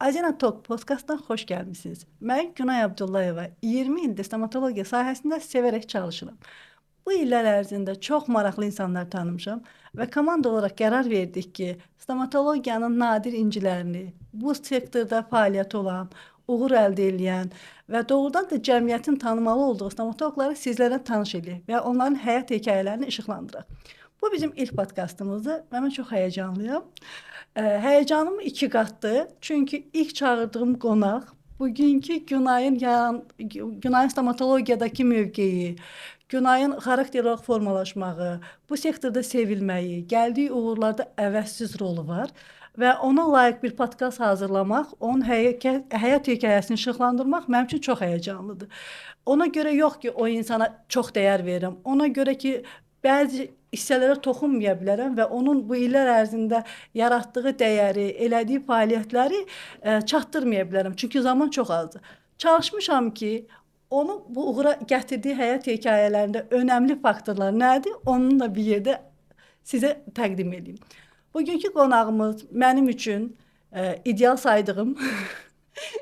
Azina Talk podkastına xoş gəlmisiniz. Mən Günay Abdullayeva 20 ildir stomatologiya sahəsində sevərək çalışıram. Bu illər ərzində çox maraqlı insanlar tanımışam və komanda olaraq qərar verdik ki, stomatologiyanın nadir incilərini, bu sektorda fəaliyyət olan, uğur əldə edən və doğrudan da cəmiyyətin tanımalı olduğu stomatoloqları sizlərlə tanış edək və onların həyat hekayələrini işıqlandıraq. Bu bizim ilk podkastımızdır və mən çox həyəcanlıyam. Həyəcanım iki qatdır. Çünki ilk çağırdığım qonaq bugünkü Günayın stomatologiyadakı mövqeyi, Günayın xarakter olaraq formalaşmağı, bu sektorda sevilməyi, gəldiyi uğurlarda əvəzsiz rolu var və ona layiq bir podkast hazırlamaq, onun həyat hekayəsini işıqlandırmaq mənim üçün çox həyəcanlıdır. Ona görə yox ki, o insana çox dəyər verirəm. Ona görə ki, bəzi hissələrə toxunmaya bilərəm və onun bu illər ərzində yaratdığı dəyəri, elədiyi fəaliyyətləri çatdırmaya bilərəm. Çünki zaman çox azdır. Çalışmışam ki, onu bu uğura gətirdiyi həyat hekayələrində önəmli faktorlar nədir? Onunla bir yerdə sizə təqdim edeyim. Bugünkü qonağımız mənim üçün ideal saydığım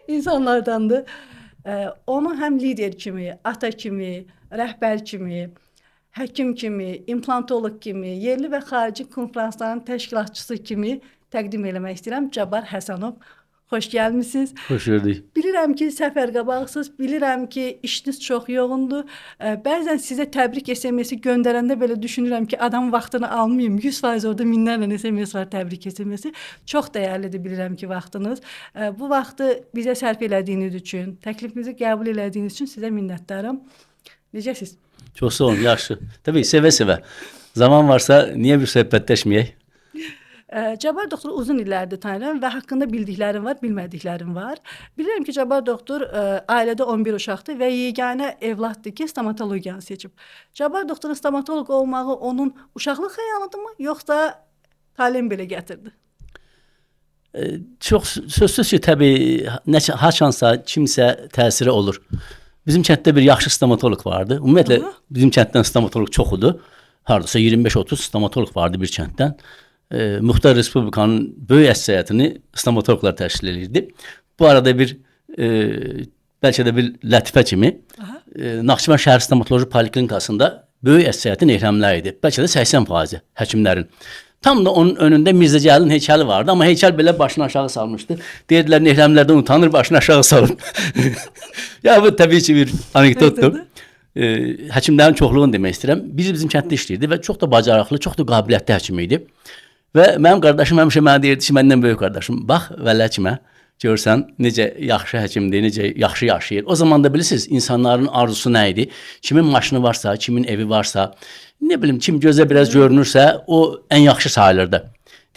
insanlardandır. Onu həm lider kimi, ata kimi, rəhbər kimi, həkim kimi, implantoloq kimi, yerli və xarici konfransların təşkilatçısı kimi təqdim eləmək istəyirəm. Cabbar Həsənov, xoş gəlmisiniz. Xoş gördük. Bilirəm ki, səfərqabaqsınız, bilirəm ki, işiniz çox yoğundur. Bəzən sizə təbrik SMS-i göndərəndə belə düşünürəm ki, adam vaxtını almayım. 100% orada minlərlə SMS var təbrik SMS-i. Çox dəyərlidir, bilirəm ki, vaxtınız. Bu vaxtı bizə sərf elədiyiniz üçün, təklifimizi qəbul elədiyiniz üçün sizə minnətdaram. Necəsiz? Çok sağ olun, yaxşı. Tabii seve-seve. Zaman varsa niye bir söhbətləşməyək? Cabbar doktor uzun illərdir tanıyıram və haqqında bildiklərim var, bilmədiklərim var. Bilirəm ki, Cabbar doktor ailədə 11 uşaqdır və yeganə evladdır ki, stomatologiyanı seçib. Cabbar doktorun stomatoloq olmağı onun uşaqlıq xəyalıdırmı, yoxsa taleyim belə gətirdi? Çox sözsüz ki, təbii haçansa kimsə təsiri olur. Bizim kənddə bir yaxşı stomatoloq vardı. Ümumiyyətlə bizim kənddən stomatoloq çoxudur. Hardasa 25-30 stomatoloq vardı bir kənddən. Muxtar Respublikanın böyük əksəriyyətini stomatoloqlar təşkil edirdi. Bu arada bir bəlkə də bir lətifə kimi Naxçıvan şəhər stomatoloji poliklinikasında böyük əksəriyyətin ehrəmləri idi. Bəlkə də 80% həkimlərin. Tam da onun önündə Mirzə Cəlilin heykəli vardı, amma heykəl belə başını aşağı salmışdı. Deyirdilər, ehrəmlərdən utanır, başını aşağı salın. Ya bu təbii ki bir anekdotdur. Həkimlərin çoxluğunu demək istəyirəm. Bizim kənddə işləyirdi və çox da bacarıqlı, çox da qabiliyyətli həkim idi. Və mənim qardaşım həmişə mənə deyirdi ki, məndən böyük qardaşım, bax vəllə kimə, görsən necə yaxşı həkimdir, necə yaxşı yaşayır. O zaman da bilirsiniz, insanların arzusu nə idi? Kimin maşını varsa, kimin evi varsa, ne bilim, kim gözə biraz görünürsə, o ən yaxşı sayılırdı.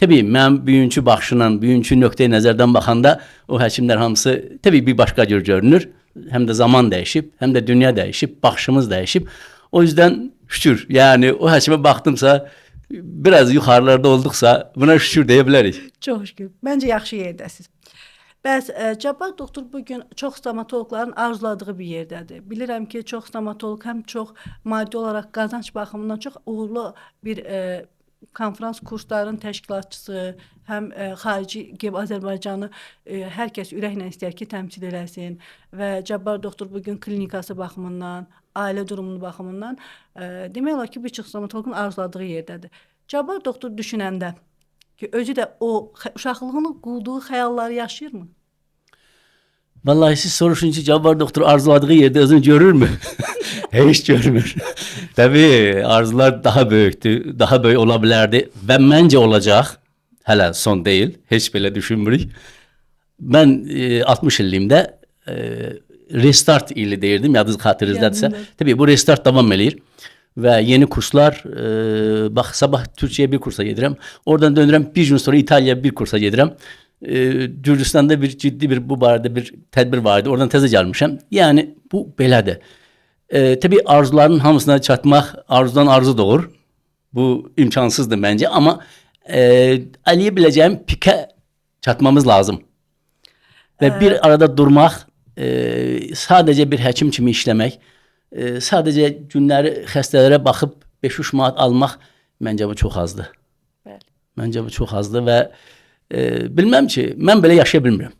Təbii, mən bugünkü baxışla, bugünkü nöqteyi nəzərdən baxanda o həkimlər hamısı təbii bir başqa cür görünür. Həm də zaman dəyişib, həm də dünya dəyişib, baxışımız dəyişib. O yüzden şükür, yani o həkimə baxdımsa, biraz yuxarılarda olduqsa buna şükür deyə bilərik. Çox şükür. Məncə yaxşı yerdəsiz. Bəs Cabbar doktor bugün çox stomatoloqların arzuladığı bir yerdədir. Bilirəm ki, çox stomatoloq həm çox maddi olaraq qazanc baxımından çox uğurlu bir konferans kurslarının təşkilatçısı, həm xarici Azərbaycanı hər kəs ürəklə istəyər ki, təmsil eləsin və Cabbar doktor bugün klinikası baxımından, ailə durumunun baxımından demək olar ki, bir çox stomatoloqun arzuladığı yerdədir. Cabbar doktor düşünəndə ki, özü də o uşaqlığını qurduğu xəyalları yaşayırmı? Vallahi siz soruşun ki, Cabbar doktor arzuladığı yerde özünü görür mü? Hiç görmür. Tabii arzular daha büyüktü, daha böyük olabilirdi və məncə olacaq. Hələ son değil, heç belə düşünmürük. Mən 60 illiyimdə restart ili deyirdim, yadınız xatırınızdadirsə. Tabii bu restart davam eləyir. Və yeni kurslar, bax sabah Türkiye'ye bir kursa gedirəm. Oradan dönürəm, bir gün sonra İtalya'ya bir kursa gedirəm. Gürcistan'da bir ciddi bir bu barədə bir tədbir vardı. Oradan təzə gəlmişəm. Yəni bu belədir. Tabii arzuların hamısına çatmaq arzudan arzu doğur. Bu imkansızdır məncə. Amma eləyə biləcəyim pikə çatmamız lazım. Və bir arada durmaq, sadəcə bir həkim kimi işləmək, sadəcə günləri xəstələrə baxıb 5-3 manat almaq məncə bu çox azdır. Bəli. Məncə bu çox azdır və bilməm ki, mən belə yaşaya bilmirəm.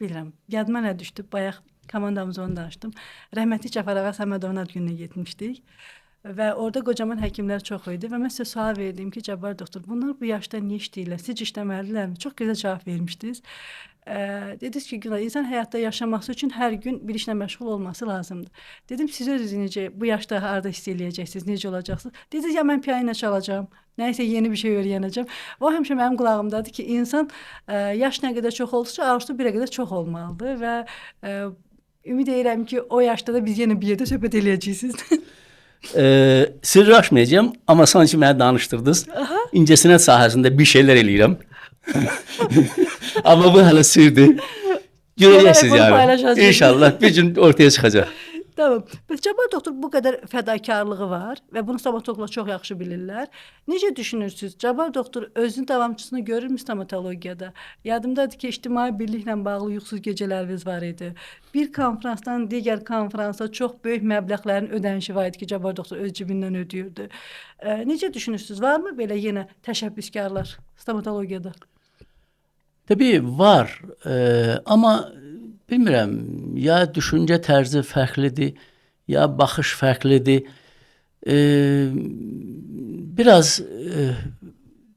Bilirəm. Yadıma nə düşdü? Bayaq komandamız onu danışdım. Rəhmətli Cəfər ağa Səmədovun ad gününə getmişdik. Və orada qocaman həkimlər çox idi və mən sizə sual verdim ki, Cəbbar doktor, bunlar bu yaşda niyə işləyirlər? Sizcə işləməlidirlərmi? Çox gözəl cavab vermişdiniz. Dediniz ki, Günay, insan həyatda yaşaması üçün hər gün bir işlə məşğul olması lazımdır. Dedim, siz özünüz necə bu yaşda harda hiss eləyəcəksiniz, necə olacaqsınız? Dediniz, ya mən pianino çalacağam, nəysə yeni bir şey öyrənəcəm. O həmişə mənim qulağımdadır ki, insan yaş nə qədər çox olduqca arzusu bir qədər çox olmalıdır və ümid edirəm ki, o yaşda da biz yenə bir yerdə söhbət eləyəcəksiniz. Sirri aşmayacağım, amma sanki məni danışdırdınız. İncəsənət sahəsində bir şeylər eləyirəm. Amma bu hələ sirdir. Görəcəksiniz bunu yəni. paylaşacağız. İnşallah bir gün ortaya çıxacaq. Tamam. Bəs Cəbbar doktor bu qədər fədakarlığı var və bunu stomatologlar çox yaxşı bilirlər. Necə düşünürsüz? Cəbbar doktor özünün davamçısını görürmü stomatologiyada? Yadımdadır ki, ictimai birliklə bağlı yuxusuz gecələriniz var idi. Bir konfransdan digər konfransa çox böyük məbləğlərin ödənişi var idi ki, Cəbbar doktor öz cibindən ödəyirdi. Necə düşünürsüz? Varmı belə yenə təşəbbüskarlar stomatologiyada? Təbii var, amma bilmirəm, ya düşüncə tərzi fərqlidir, ya baxış fərqlidir. Biraz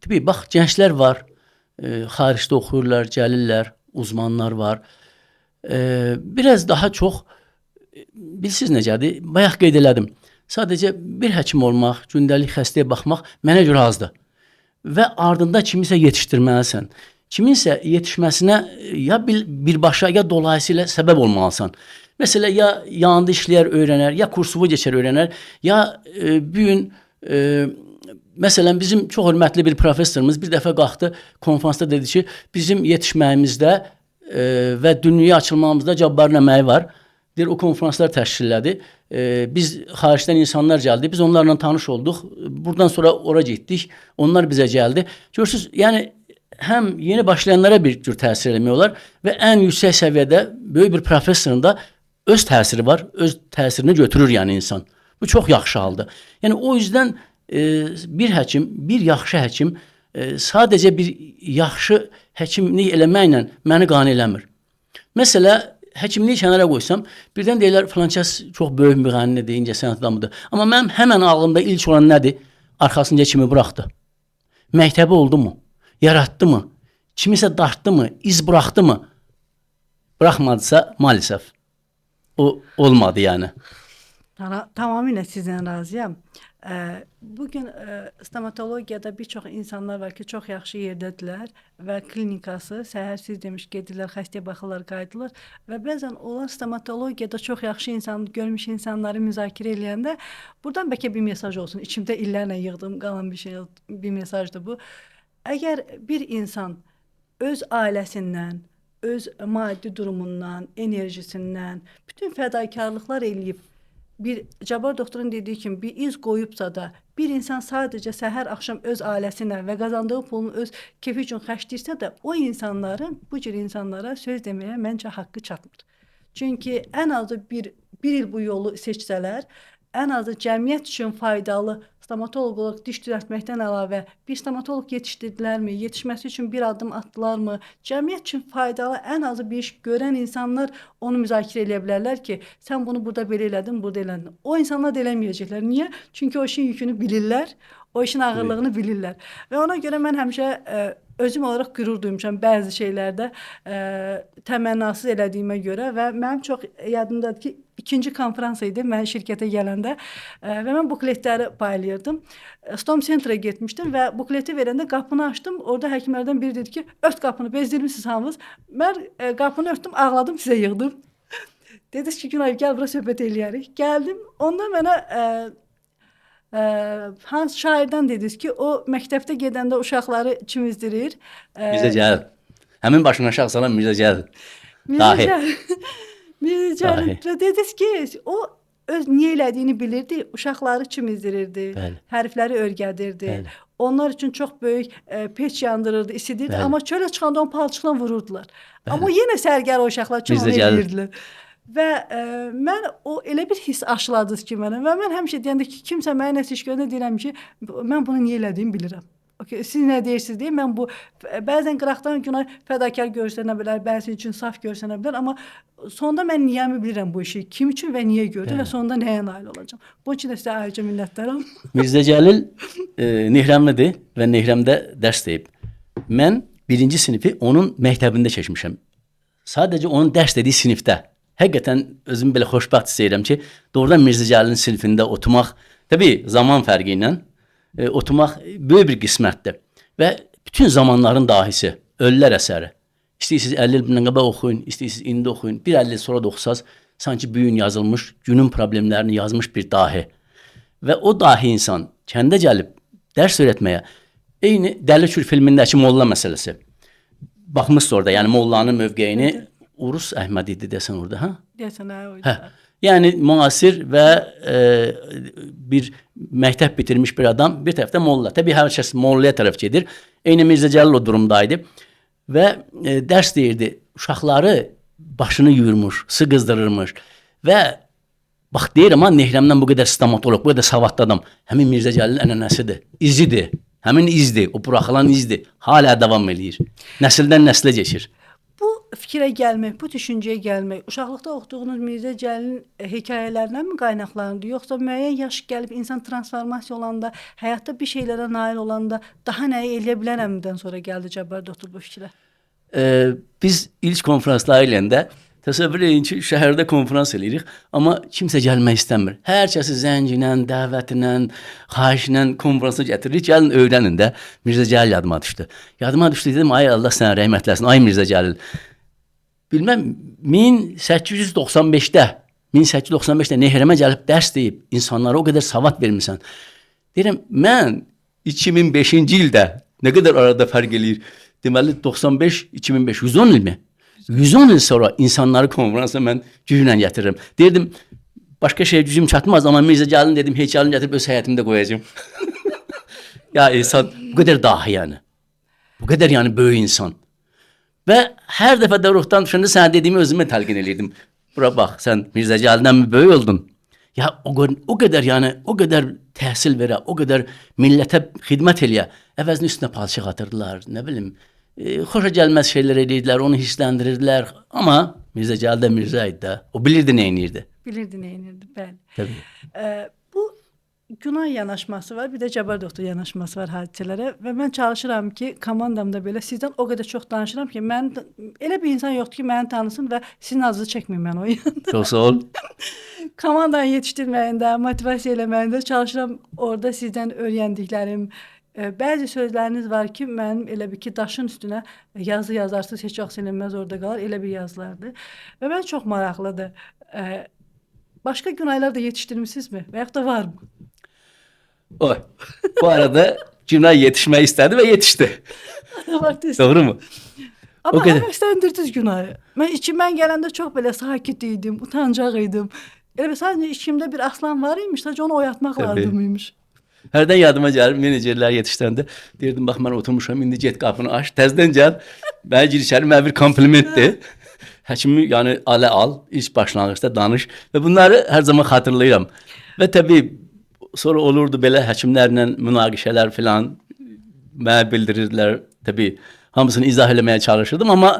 təbii bax, gənclər var, xaricdə oxuyurlar, gəlirlər, uzmanlar var. Biraz daha çox, bilirsiniz necədir? Bayaq qeyd elədim. Sadəcə bir həkim olmaq, gündəlik xəstəyə baxmaq mənə görə azdır. Və ardında kimisə yetişdirməlisən. Kiminsə yetişməsinə ya birbaşa, ya dolayısıyla səbəb olmalısan. Məsələn, ya yanında işləyər, öyrənər, ya kursuvu keçər, öyrənər, ya bir gün, məsələn, bizim çox hörmətli bir professorumuz bir dəfə qalxdı, konferansda dedi ki, bizim yetişməyimizdə və dünyaya açılmamızda Cəbbarın əməyi var. Deyir, o konferanslar təşkil elədi. Biz xaricdən insanlar gəldi, biz onlarla tanış olduq. Buradan sonra ora getdik, onlar bizə gəldi. Görürsünüz, yəni həm yeni başlayanlara bir cür təsir eləmək olar və ən yüksək səviyyədə böyük bir professorun da öz təsiri var, öz təsirini götürür yəni insan. Bu çox yaxşı haldır. Yəni o yüzden bir həkim, bir yaxşı həkim sadəcə bir yaxşı həkimlik eləməklə məni qane eləmir. Məsələ, həkimliyi kənara qoysam, birdən deyirlər, filan kəs çox böyük müğənnidir, incəsənət adamıdır. Amma mənim həmən ağlımda ilk olan nədir? Arxasınca kimi buraxdı. Məktəbi oldu mu? Yaratdı mı? Kimisə dartdı mı? İz bıraxdı mı? Bıraxmadısa maalesef. O olmadı yəni. Tamamilə sizdən razıyam. Bugün stomatologiyada bir çox insanlar var ki, çox yaxşı yerdədirlər və klinikası, səhər siz demiş gedirlər, xəstəyə baxırlar, qayıdırlar və bəzən onlar stomatologiyada çox yaxşı insan, görmüş insanları müzakirə eləyəndə buradan bəlkə bir mesaj olsun. İçimdə illərlə yığdığım qalan bir mesajdır bu. Əgər bir insan öz ailəsindən, öz maddi durumundan, enerjisindən, bütün fədakarlıqlar eləyib, bir Cəbbar doktorun dediyi kimi bir iz qoyubsa da, bir insan sadəcə səhər axşam öz ailəsinə və qazandığı pulunu öz kefi üçün xərcləyirsə də, o insanların, bu cür insanlara söz deməyə məncə haqqı çatmır. Çünki ən azı bir il bu yolu seçsələr, ən azı cəmiyyət üçün faydalı stomatoloq olaraq diş düzəltməkdən əlavə bir stomatoloq yetişdirdilərmi, yetişməsi üçün bir addım atdılarmı, cəmiyyət üçün faydalı ən azı bir iş görən insanlar onu müzakirə edə bilərlər ki, sən bunu burada belə elədin, burada elədin. O insanlar da eləməyəcəklər. Niyə? Çünki o işin yükünü bilirlər, o işin ağırlığını bilirlər. Və ona görə mən həmişə özüm olaraq qürur duymuşam bəzi şeylərdə təmənnasız elədiyimə görə və mənim çox yadımdadır ki, 2-ci konferans idi mən şirkətə gələndə və mən bukletləri paylayırdım. Stom Center'a getmişdim və bukleti verəndə qapını açdım. Orada həkimlərdən biri dedi ki, ört qapını, bezdirmisiniz hamınız. Mən qapını örtdüm, ağladım, sizə yığdım. Dediniz ki, Günay, gəl bura söhbət eləyərik. Gəldim, ondan mənə Hans şairdən dediniz ki, o məktəbdə gedəndə uşaqları çimizdirir. Mirzə Cəlil. Həmin başına aşağı salan Mirzə Cəlil. Mirzə Cəlil. Dediniz ki, o öz niyə elədiyini bilirdi, uşaqları çimizdirirdi, hərfləri örgədirdi. Bəli. Onlar üçün çox böyük peç yandırırdı, isidirdi, amma çölə çıxanda onu palçıqla vururdular. Bəli. Amma yenə sərgər o uşaqlar üçün onu edirdilər. Və mən o elə bir his aşıladınız ki mənə və mən həmişə deyəndə ki, kimsə mənə nəsə iş görəndə deyirəm ki, mən bunu niyə elədiyimi bilirəm. Okay, siz nə deyirsiniz deyə mən bu bəzən qıraqdan günah fədakar görsənə bilər, bəzi üçün saf görsənə bilər, amma sonda mən niyəmi bilirəm bu işi, kim üçün və niyə gördüm və sonda nəyə nail olacağam. Bunun üçün də sizə ayrıca minnətdaram. Mirzə Cəlil Nehrəmlidir və Nehrəmdə dərs deyib. Mən 1-ci sinifi onun məktəbində keçmişəm. Sadəcə onun dərs dediyi sinifdə. Həqiqətən özümü belə xoşbəxt hiss edirəm ki, doğrudan Mirzə Cəlilin sinifində oturmaq, təbii zaman fərqi ilə oturmaq böyük bir qismətdir. Və bütün zamanların dahisi, ölülər əsəri. İstəyirsiniz 50 il bundan qabaq oxuyun, istəyirsiniz indi oxuyun. Bir 50 il sonra da oxusaz, sanki bu gün yazılmış, günün problemlərini yazmış bir dahi. Və o dahi insan kəndə gəlib dərs öyrətməyə, eyni Dəli Kür filmindəki molla məsələsi. Baxmışsınız orada, yəni mollanın mövqeyini Urus Əhməd idi desən orada, hə? Deyəsən, oydu. Hə. Yəni müasir və bir məktəb bitirmiş bir adam, bir tərəfdə molla. Təbii hər kəs mollaya tərəf gedir. Eyni Mirzə Cəlil o durumdaydı və dərs deyirdi. Uşaqları başını yuyurmuş, su qızdırırmış və bax deyirəm ha, Nehrəmdən bu qədər stomatoloq, bu qədər savadlı adam həmin Mirzə Cəlilin ənənəsidir, izidir. Həmin izdir, o buraxılan izdir. Hala davam eləyir. Nəsildən nəslə keçir. Bu fikrə gəlmək, bu düşüncəyə gəlmək, uşaqlıqda oxuduğunuz Mirzə Cəlilin hekayələrindən mi qaynaqlanır, yoxsa müəyyən yaş gəlib insan transformasiya olanda, həyatda bir şeylərə nail olanda daha nəyi eləyə bilərəmdən sonra gəldi Cəbbər doktor bu fikrə? Biz ilk konferanslar eləndə təsəvvür edin ki, şəhərdə konferans eləyirik, amma kimsə gəlmək istəmir. Hər kəsi zənginlə, dəvətinlə, xahişlə konferansa gətiririk. Gəlin öyrənin də. Mirzə Cəlil yadıma düşdü. Yadıma düşdü dedim, ay Allah sənə rəhmət eləsin. Ay Mirzə Cəlil. Bilməm 1895-də Nehrəmə gəlib dərs deyib, insanlara o qədər savad vermisən. Deyirəm, mən 2005-ci ildə nə qədər arada fərq eləyir? Deməli 95-2005 110 ilmi? 110 il sonra insanları konferansa mən güclə gətiririm. Deyirdim, başqa şey gücüm çatmaz, amma Mirzə Cəlilin dedim, heykəlini gətirib öz həyətimdə qoyacağım. Ya insan bu qədər dahi yəni. Bu qədər yəni böyük insan. Və hər dəfə də ruhdan düşəndə sənə dediyimi özümə təlqin eləyirdim. Bura bax, sən Mirzə Cəlildən mi böyük oldun? Ya o qədər yəni, o qədər təhsil verə, o qədər millətə xidmət eləyə, əvəzinin üstünə padşah atırdılar, nə bilim, xoşa gəlməz şeylər edirdilər, onu hissləndirdilər. Amma Mirzə Cəlil də Mirzə idi də. O bilirdi nə edirdi. Bilirdi nə edirdi, bəli. Təbii. Bu günah yanaşması var, bir də Cəbbər doktor yanaşması var hadisələrə və mən çalışıram ki, komandamda belə sizdən o qədər çox danışıram ki, mən elə bir insan yoxdur ki, məni tanısın və sizin adınızı çəkməyim mən o yanında. Çox sağ ol. Komandanı yetişdirməyində, motivasiya eləməyində çalışıram orada sizdən öyrəndiklərim. Bəzi sözləriniz var ki, mənim elə bir ki, daşın üstünə yazı yazarsınız, heç vaxt silinməz orada qalır, elə bir yazılardır. Və mən çox maraqlıdır. Başqa günaylar da yetişdirmisinizmi? Və yaxud da var mı? Oy, bu arada Günay yetişmək istədi və yetişdi. Doğru mu? Amma həvəsləndirdiniz Günayı. Mən gələndə çox belə sakit idim, utancaq idim. Elə sadəcə içimdə bir aslan var imiş, sadəcə onu oyatmaq lazım imiş. Hərdən yadıma gəlir, menecerlər yetişdirəndə deyirdim, bax mən oturmuşam, indi get qapını aç, təzdən gəl. Mənə gir içəri, mənə bir komplimentdir. Həkimi yəni alə al, ilk başlanğıcda danış və bunları hər zaman xatırlayıram. Və təbii sonra olurdu belə həkimlərlə münaqişələr filan mənə bildirirdilər. Təbii hamısını izah eləməyə çalışırdım, amma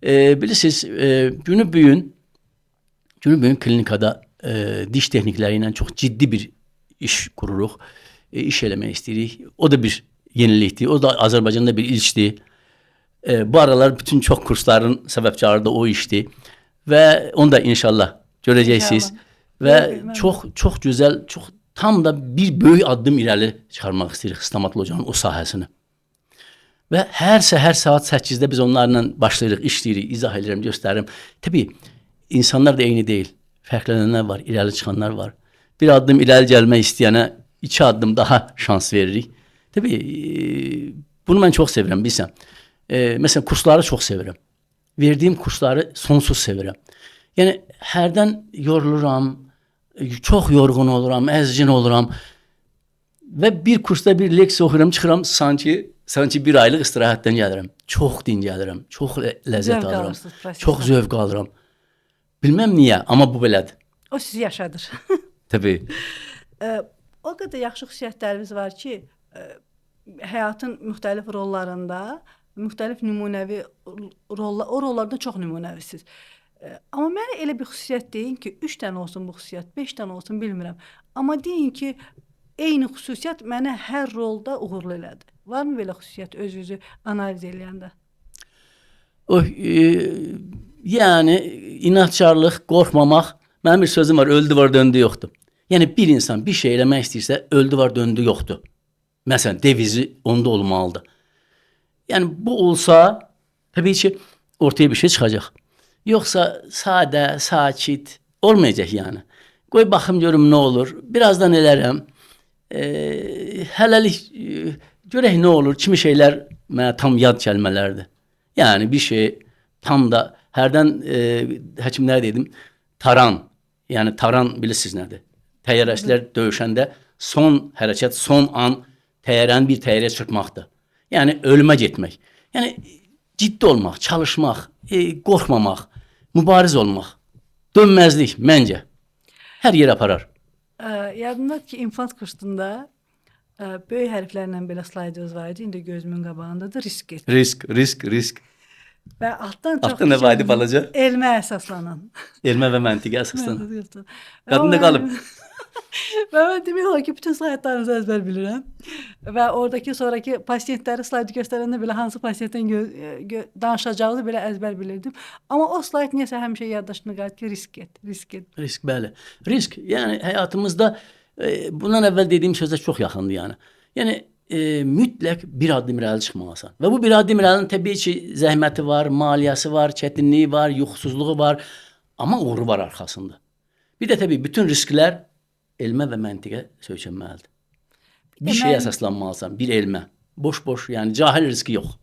bilirsiniz, günü bu gün klinikada diş texnikləri ilə çox ciddi bir iş qururuq. İş eləmək istəyirik. O da bir yenilikdir. O da Azərbaycanda bir ilkdir. Bu aralar bütün çox kursların səbəbkarı da o işdir. Və onu da inşallah görəcəksiniz. Və çox gözəl, çox tam da bir böyük addım irəli çıxarmaq istəyirik stomatologiyanın o sahəsini. Və hər səhər saat 8-də biz onlarla başlayırıq, işləyirik, izah edirəm, göstərirəm. Təbii insanlar da eyni deyil. Fərqlənənlər var, irəli çıxanlar var. Bir addım irəli gəlmək istəyənə 2 addım daha şans veririk. Təbii bunu mən çox sevirəm, bilirsən. Məsələn, kursları çox sevirəm. Verdiyim kursları sonsuz sevirəm. Yəni, hərdən yoruluram, çox yorğun oluram, əzgin oluram və bir kursda bir leksiya oxuyuram, çıxıram, sanki bir aylıq istirahətdən gəlirəm. Çox dincəlirəm, çox ləzzət alıram, çox zövq alıram. Bilməm niyə, amma bu belədir. O sizi yaşadır. Təbii. O qədər yaxşı xüsusiyyətlərimiz var ki, həyatın müxtəlif rollarında, müxtəlif nümunəvi o rollarda çox nümunəvisiniz. Amma mənə elə bir xüsusiyyət deyin ki, 3 dənə olsun bu xüsusiyyət, 5 dənə olsun bilmirəm. Amma deyin ki, eyni xüsusiyyət mənə hər rolda uğurlu elədi. Varmı belə xüsusiyyət özünüzü analiz eləyəndə? Yəni inatçılıq, qorxmamaq. Mənim bir sözüm var, öldü var, döndü yoxdur. Yəni bir insan bir şey eləmək istəyirsə, öldü var, döndü yoxdur. Məsələn, devizi onda olmalıdır. Yəni bu olsa, təbii ki, ortaya bir şey çıxacaq. Yoxsa sadə, sakit olmayacaq yəni. Qoy baxım görüm nə olur. Birazdan elərəm. Hələlik görək nə olur. Kimi şeylər mənə tam yad kəlmələrdir. Yəni bir şey tam da hərdən həkimlər dedim, taran. Yəni taran bilirsiniz nədir? Təyyarəçilər döyüşəndə son hərəkət, son an təyyarəni bir təyyarəyə çırpmaqdır. Yəni ölümə getmək. Yəni ciddi olmaq, çalışmaq, qorxmamaq, mübariz olmaq, dönməzlik məncə hər yerə aparar. Yadımdadır ki, infant kursunda böyük hərflərlə belə slaydınız var idi. İndi gözümün qabağındadır. Risk et. Risk. Və altdan çox Altdan nə var idi balaca? elmə əsaslanan. Elmə və məntiqə əsaslanan. Və Yadımda qalıb. Və mən demək olar ki, bütün slaydlarınızı əzbər bilirəm. Və oradakı sonraki pasientləri slaydı göstərəndə belə hansı pasientdən danışacağını belə əzbər bilirdim. Amma o slayd niyəsə həmişə yaddaşımda qalır ki, risk et. Risk, bəli. Risk, yəni həyatımızda bundan əvvəl dediyim sözə çox yaxındır yəni. Yəni mütləq bir addım irəli çıxmalısan. Və bu bir addım irəlinin təbii ki, zəhməti var, maliyyəsi var, çətinliyi var, yuxusuzluğu var, amma uğuru var arxasında. Bir də təbii bütün risklər elmə və məntiqə söykənməlidir. Bir şeyə əsaslanmalısan, bir elmə. Boş, yəni cahil riski yox.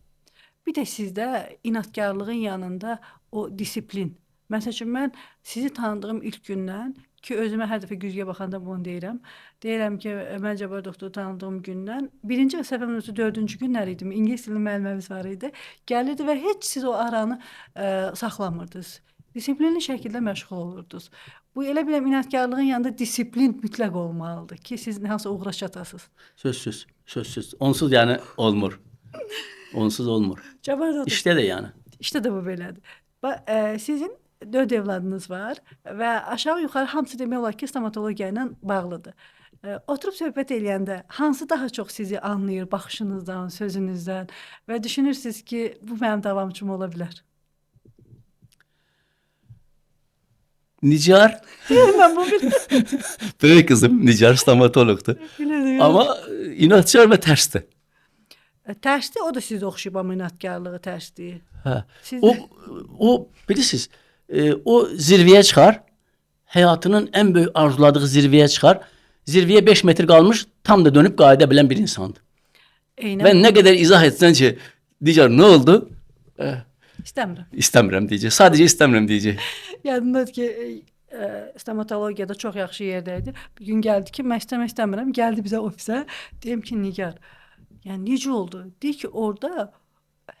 Bir də sizdə inatkarlığın yanında o disiplin. Məsəl üçün, mən sizi tanıdığım ilk gündən ki, özümə hər dəfə güzgüyə baxanda bunu deyirəm. Deyirəm ki, mən Cabbar doktoru tanıdığım gündən, birinci səhvəmin 4-cü günlər idi, İngilis dili müəllimimiz var idi. Gəlirdi və heç siz o aranı saxlamırdınız. Disiplinli şəkildə məşğul olurdunuz. Bu elə biləm inatkarlığın yanında disiplin mütləq olmalıdır ki, siz hansı uğura çatasınız. Sözsüz. Onsuz yəni olmur. Onsuz olmur. Cabbar doktor. İşdə də yəni. İşdə də bu belədir. Sizin 4 evladınız var və aşağı-yuxarı hamısı demək olar ki, stomatologiya ilə bağlıdır. Oturub söhbət eləyəndə hansı daha çox sizi anlayır baxışınızdan, sözünüzdən və düşünürsünüz ki, bu mənim davamçım ola bilər? Nicar. Mən bunu bilirəm. Böyük kızım Nicar stomatologdur. Amma inatçı və tərsdir. Tərsdir, o da sizə oxşayıb, amma inatkarlığı tərsdir. Hə. O bilirsiniz, o zirvəyə çıxar, həyatının ən böyük arzuladığı zirvəyə çıxar. Zirvəyə 5 metr qalmış, tam da dönüb qayıda bilən bir insandır. Ben nə qədər izah etsən ki, Nicar nə oldu? İstəmirəm deyəcək. Sadəcə istəmirəm deyəcək. Yadımdadır ki, stomatologiyada çox yaxşı yerdəydi. Bir gün gəldi ki, mən istəmirəm. Gəldi bizə ofisə. Deyim ki, Nigar, yəni necə oldu? Deyir ki, orada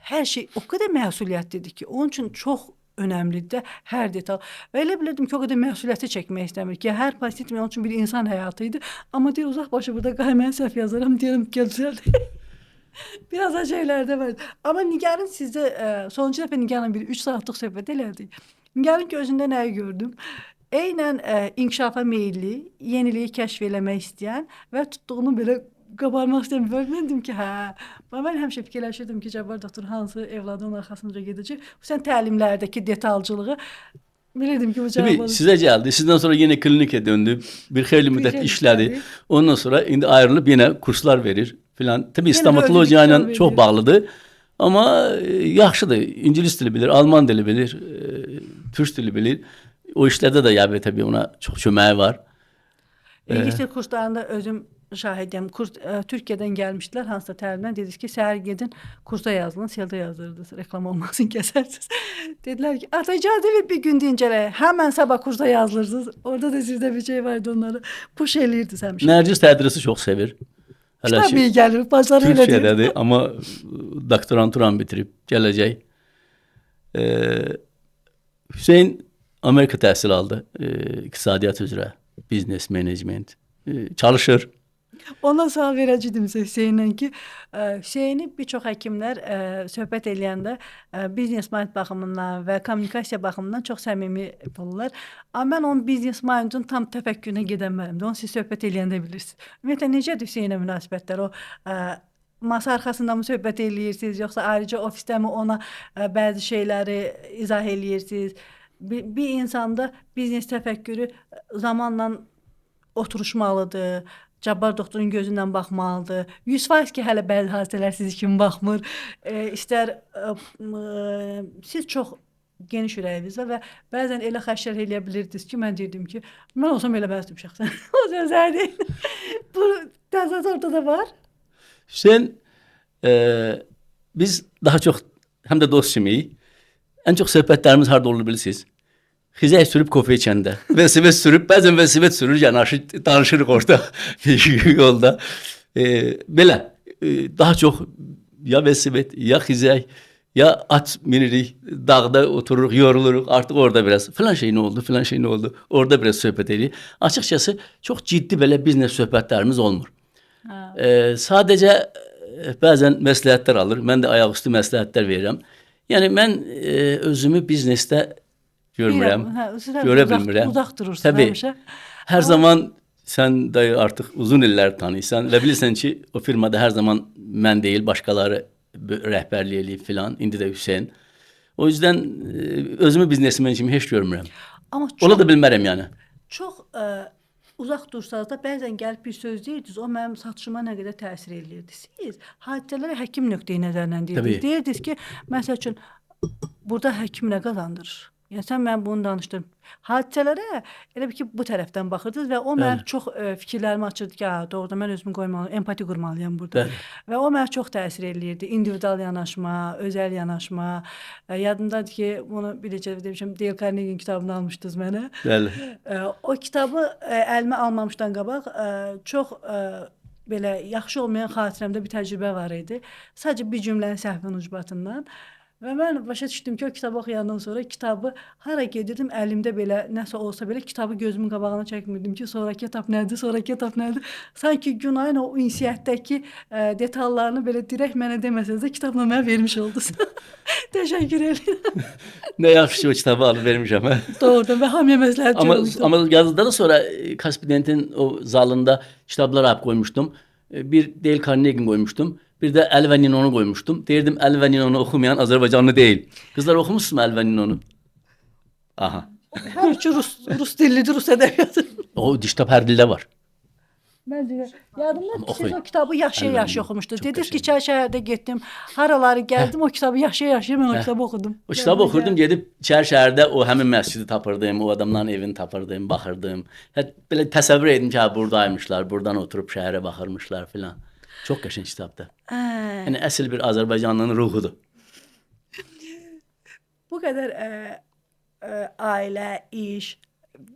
hər şey o qədər məsuliyyətlidir ki, onun üçün çox önəmlidir hər detal. Və elə bilirdim ki, o qədər məsuliyyəti çəkmək istəmir ki, hər pasient onun üçün bir insan həyatı idi. Amma deyir, uzaq başı burada qaymaya səhv yazaram, deyirəm ki, biraz acaylərdə var. Amma Nigarın sizdə sonuncu dəfə Nigarla bir 3 saatlıq söhbət elədik. Nigarın gözündə nəyi gördüm? Eynən inkişafa meyilli, yeniliyi kəşf eləmək istəyən və tutduğunu belə qabarmaq istəyən. Mən dedim ki, mən həmişə fikirləşirdim ki, Cabbar doktor hansı evladın arxasınca gedəcək. Sən təlimlərdəki detalcılığı bilirdim ki, bu cavabı. Sizə gəldi. Sizdən sonra yenə klinikə döndü. Bir xeyli müddət işlədi. Ondan sonra indi ayrılıb yenə kurslar verir filan. Təbii stomatologiya ilə çox bağlıdır. Amma yaxşıdır. İngilis dili bilir, Alman dili bilir, Türk dili bilir. O işlərdə də yəni təbii ona çox köməyi var. İngilis dil kurslarında özüm şahidəm. Türkiyədən gəlmişdilər, hansısa təlimdən. Dediniz ki, səhər gedin, kursa yazılın, seldə yazdırdınız, reklam olmasın, kəsərsiniz. Dedilər ki, ata icazə ver bir gün dincələk. Həmən sabah kursa yazılırsınız. Orada da sizdə bir şey vardı, onları push eləyirdiniz həmişə. Nərgiz tədrisi çox sevir. Tabii gəlir, bazarı elə deyir. Türkiyədədir, amma doktoranturan bitirib gələcək. Hüseyin Amerika təhsil aldı, iqtisadiyyat üzrə, biznes, menecment. Çalışır. Ona sual verəcəydim sizə Hüseynlə ki, Hüseyni bir çox həkimlər söhbət eləyəndə biznes mind baxımından və kommunikasiya baxımından çox səmimi olurlar. Amma mən onun biznes mindın tam təfəkkürünə gedə bilmərəm. Onu siz söhbət eləyəndə bilirsiniz. Ümumiyyətlə necədir Hüseynlə münasibətlər? O masa arxasında mı söhbət eləyirsiniz, yoxsa ayrıca ofisdəmi ona bəzi şeyləri izah eləyirsiniz? Bir insanda biznes təfəkkürü zamanla oturuşmalıdır. Cabbar doktorun gözündən baxmalıdır. 100% ki, hələ bəzi hadisələr siz kimi baxmır. İstər siz çox geniş ürəyiniz var və bəzən elə xəşər eləyə bilirdiniz ki, mən deyirdim ki, mən olsam eləməzdim şəxsən. O sözlər deyil. Bu təzad ortada var. Hüseyin, biz daha çox həm də dost kimiyik. Ən çox söhbətlərimiz harda olur bilirsiniz? Xizək sürüb kofe içəndə. Velosiped sürüb, bəzən velosiped sürür, yanaşı danışırıq orada yolda. Belə, daha çox ya velosiped, ya xizək, ya at minirik, dağda otururuq, yoruluruq. Artıq orada biraz filan şey nə oldu, filan şey nə oldu. Orada biraz söhbət edirik. Açıqcası çox ciddi belə biznes söhbətlərimiz olmur. Sadəcə bəzən məsləhətlər alır. Mən də ayaqüstü məsləhətlər verirəm. Yəni mən özümü biznesdə görmürəm, görə bilmirəm. Uzaq durursun Təbii, həmişə. hər zaman sən də artıq uzun illər tanıyırsan və bilirsən ki, o firmada hər zaman mən deyil, başqaları rəhbərlik eləyib filan. İndi də Hüseyn. O yüzden özümü biznesmen kimi heç görmürəm. Amma Ola da bilmərəm yəni. çox uzaq dursanız da bəzən gəlib bir söz deyirdiniz, o mənim satışıma nə qədər təsir eləyirdi. Siz hadisələrə həkim nöqteyi nəzərdən deyirdiniz. Təbii. Deyirdiniz ki, məsəl üçün burada həkim nə qazandırır? Yəni sən mən bunu danışdın. Hadisələrə elə bir ki, bu tərəfdən baxırdınız və o mənim çox fikirlərimi açırdı ki, doğrudan mən özümü qoymalıyam, empati qurmalıyam burada. Bəli. Və o mənə çox təsir eləyirdi. İndividual yanaşma, özəl yanaşma. Yadımdadır ki, bunu bir necə demişəm, Dale Carnegie kitabını almışdınız mənə. Bəli. O kitabı əlimə almamışdan qabaq çox belə yaxşı olmayan xatirəmdə bir təcrübə var idi. Sadəcə bir cümlənin səhvin ucbatından. Və mən başa düşdüm ki, o kitabı oxuyandan sonra kitabı hara gedirdim, əlimdə belə nəsə olsa belə kitabı gözümün qabağına çəkmirdim ki, sonraki etap nədir, sonraki etap nədir. Sanki Günayın o ünsiyyətdəki detallarını belə direkt mənə deməsəniz də kitabla mənə vermiş oldunuz. Təşəkkür edirəm. Nə yaxşı ki, o kitabı alıb vermişəm. Doğrudan və hamıya məsləhət görmüşdüm. Amma yazdıktan sonra Kaspidentin o zalında kitablar hep koymuştum. Bir Dale Carnegie'ni koymuştum. Bir de El ve Ninon'u koymuştum. Derdim El ve Ninon'u okumayan Azerbaycanlı değil. Kızlar okumuşsunuz mu El ve Ninon'u? Aha. Hər iki Rus dillidir, Rus ədəbiyyatı. O kitap her dilde var. Mən deyirəm, yadımda siz Oxuyun. o kitabı yaşaya-yaşaya Əlbəttə, oxumuşdunuz. çox Dediniz ki, qəşəng. şəhərdə getdim, haraları gəldim, o kitabı yaşaya-yaşaya mən o kitabı oxudum. O kitabı okurdum, gedib şəhərdə o həmin məscidi tapırdım, o adamların evini tapırdım, baxırdım. Belə təsəvvür edim ki, buradaymışlar, buradan oturub şəhərə baxırmışlar filan. Çox qəşəng kitabdır. Yəni əsl bir Azərbaycanlının ruhudur. Bu qədər ailə, iş,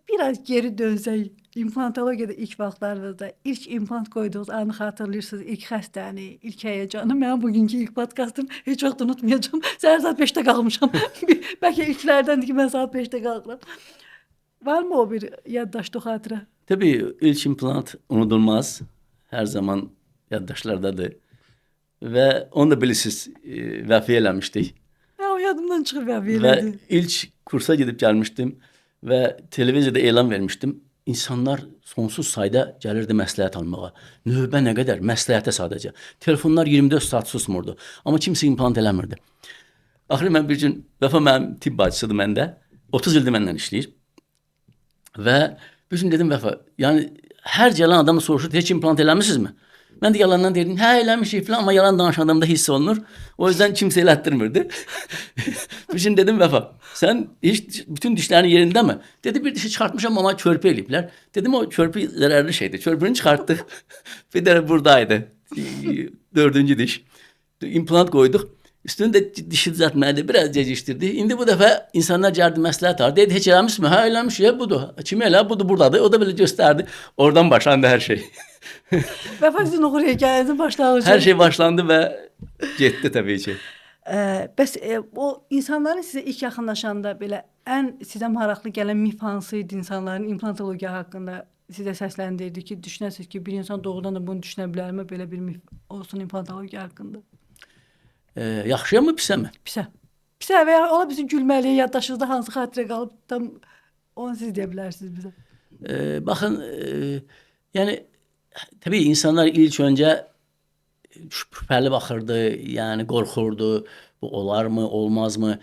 biraz geri dönsək, implantologiyada ilk vaxtlarınızda ilk implant qoyduğunuz anı xatırlayırsınız, ilk xəstəni, ilk həyəcanı. Mən bugünkü ilk podkastım heç vaxt unutmayacağım. Səhər saat 5-də qalmışam. Bəlkə ilklərdəndir ki, mən saat 5-də qalxıram. Varmı o bir yaddaşlı xatirə? Tabii ilk implant unudulmaz. Her zaman yaddaşlardadır. Ve onu da bilirsiniz, vəfi eləmişdik. O yadımdan çıxıb və Ve elədi. ilk kursa gidip gelmiştim ve televizyada elan vermiştim. İnsanlar sonsuz sayda gəlirdi məsləhət almağa. Növbə nə qədər? Məsləhətə sadəcə. Telefonlar 24 saat susmurdu. Amma kimsə implant eləmirdi. Axırı mən bir gün, Vəfa mənim tibb bacısıdır məndə. 30 ildir mənlə işləyir. Və bir gün dedim Vəfa, yəni hər gələn adamı soruşur, heç implant eləmisinizmi? Mən də yalandan deyirdim, hə eləmişik falan, amma yalan danışan adamda hiss olunur. O yüzden kimsə elətdirmirdi. Bir gün dedim Vəfa, sən hiç bütün dişlərin yerində mi? Dedi bir dişi çıxartmışam ama körpü eləyiblər. Dedim o körpü zərərli şeydir. Körpünü çıxartdıq. Bir də buradaydı. 4-cü diş. İmplant koyduk. Üstünde dişi düzeltmedi. Biraz geciktirdi. İndi bu defa insanlar gəldi məsləhət aldı. Dedi, heç eləmiş mi? Hə, eləmiş ya budur. Kimi elə? Budur buradadır. O da böyle gösterdi. Oradan başlandı her şey. Vəfa sizin uğur hekayənizin başlanğıcı. Her şey başlandı ve getdi tabii ki. Bəs o insanların sizə ilk yaxınlaşanda belə ən sizə maraqlı gələn mif hansı idi insanların implantologiya haqqında sizə səsləndirdi ki, düşünəsiniz ki, bir insan doğrudan da bunu düşünə bilərmi, belə bir mif olsun implantologiya haqqında? Yaxşıya mı, pisə mi? Pisə. Pisə və ya ola bilsin gülməli, yaddaşınızda hansı xatirə qalıb, tam onu siz deyə bilərsiniz bizə. Baxın, yəni təbii insanlar ilk öncə şübhəli baxırdı, yəni qorxurdu, bu olarmı, olmazmı?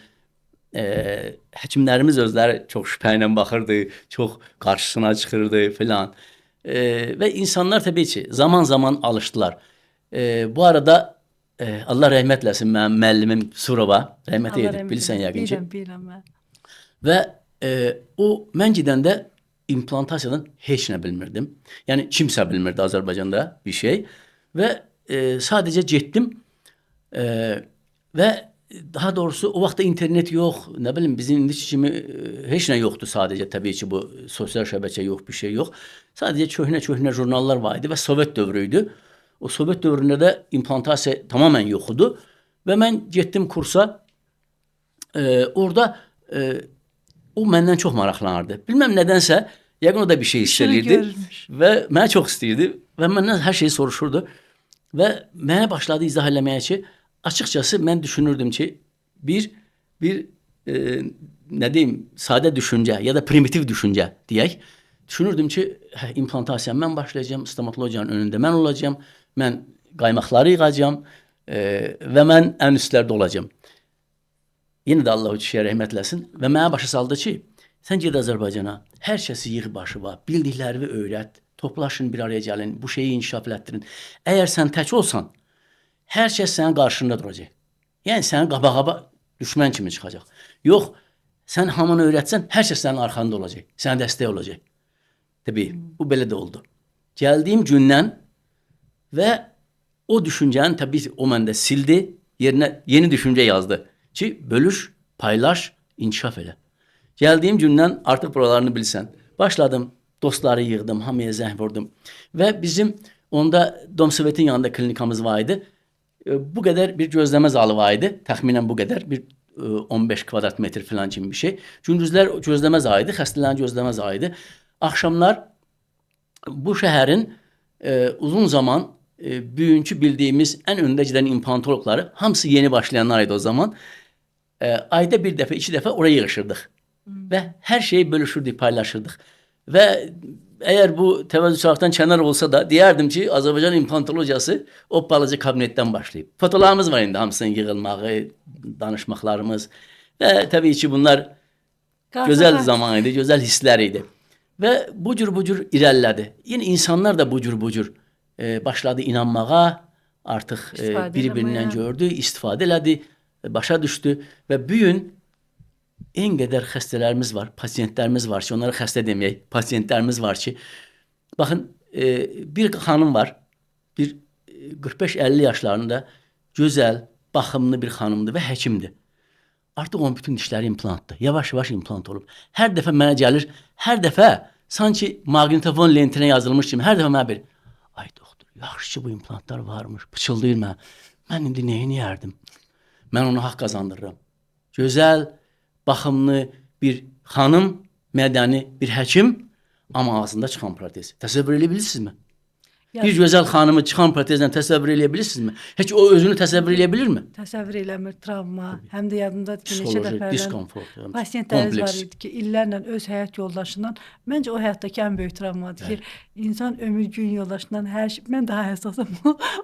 Həkimlərimiz özləri çox şübhə ilə baxırdı, çox qarşısına çıxırdı filan. Və insanlar təbii ki, zaman alışdılar. Bu arada Allah rəhmət eləsin mənim müəllimim Surova, rəhmət edib, bilirsən yəqin ki. Bilirəm mən. Və o mən gedəndə implantasiyadan heç nə bilmirdim. Yəni kimsə bilmirdi Azərbaycanda bir şey. Və sadəcə getdim və daha doğrusu o vaxtda internet yox, nə bilim bizim indiki kimi heç nə yoxdur sadəcə, təbii ki bu sosial şəbəkə yox, bir şey yox. Sadəcə köhnə jurnallar var idi və Sovet dövrü idi. O Sovet dövründə də implantasiya tamamilə yox idi və mən getdim kursa. Orada o məndən çox maraqlanırdı. Bilməm nədənsə, yəqin o da bir şey istəyirdi və mənə çox istəyirdi və məndən hər şeyi soruşurdu və mənə başladı izah eləməyə ki, açıqcası mən düşünürdüm ki, bir nə deyim, sadə düşüncə ya da primitiv düşüncə deyək. Düşünürdüm ki, implantasiya mən başlayacağam, stomatologiyanın önündə mən olacağam, mən qaymaqları yığacağam və mən ən üstlərdə olacağam. Yenə də Allah o kişiyə rəhmət eləsin və mənə başa saldı ki, sən ged Azərbaycana, hər kəsi yığ başıva, bildiklərini öyrət, toplaşın bir araya gəlin, bu şeyi inkişaf elətdirin. Əgər sən tək olsan, hər kəs sənin qarşında duracaq. Yəni sənin qabağa düşmən kimi çıxacaq. Yox, sən hamını öyrətsən, hər kəs sənin arxanda olacaq, sənə dəstək olacaq. Təbii, bu belə də oldu. Gəldiyim gündən və o düşüncəni təbii o məndə sildi, yerinə yeni düşüncə yazdı ki, bölüş, paylaş, inkişaf elə. Gəldiyim gündən artıq buralarını bilsən. Başladım, dostları yığdım, hamıya zəng vurdum və bizim onda Domsovetin yanında klinikamız var idi. Bu qədər bir gözləmə zalı var idi. Təxminən bu qədər, bir 15 kvadrat metr falan kimi bir şey. Gündüzlər gözləmə zalı idi, xəstələrin gözləmə zalı idi. Axşamlar bu şəhərin uzun zaman bugünkü bildiyimiz ən öndə gedən implantologları, hamısı yeni başlayanlar idi o zaman. Ayda bir dəfə, 2 dəfə oraya yığışırdıq və hər şeyi bölüşürdük, paylaşırdıq. Və əgər bu təvəzzükarlıqdan kənar olsa da deyərdim ki, Azərbaycan implantologiyası o balaca kabinetdən başlayıb. Fotolarımız var indi, hamısının yığılmağı, danışmaqlarımız və təbii ki bunlar gözəl zaman idi, gözəl hisslər idi. Və bu cür irəlilədi. Yəni insanlar da bu cür başladı inanmağa, artıq bir-birindən gördü, istifadə elədi, başa düşdü və bu gün en qədər xəstələrimiz var, pasiyentlərimiz var ki, onlara xəstə deməyək, pasiyentlərimiz var ki, baxın, bir xanım var, bir 45-50 yaşlarında gözəl, baxımlı bir xanımdır və həkimdir. Artıq onun bütün dişləri implantdır, yavaş-yavaş implant olub. Hər dəfə mənə gəlir, hər dəfə sanki maqnitofon lentinə yazılmış kimi, hər dəfə mənə bir, ay doktor, yaxşı ki bu implantlar varmış, pıçıldayır mənə. Mən indi neyini yerdim? Mən ona haqq qazandırıram. Gözəl, baxımlı bir xanım, mədəni bir həkim, amma ağzında çıxan protez. Təsəvvür edə bilirsinizmi? Bir gözəl xanımı çıxan protezlə təsəvvür edə bilirsinizmi? Heç o özünü təsəvvür edə bilirmi? Təsəvvür eləmir, travma, həm də yadımdadır ki, neçə dəfələrlə pasiyentlərimiz var idi ki, illərlə öz həyat yoldaşından, məncə o həyatdakı ən böyük travmadır ki, insan ömür gün yoldaşından hər şey, mən daha həssasam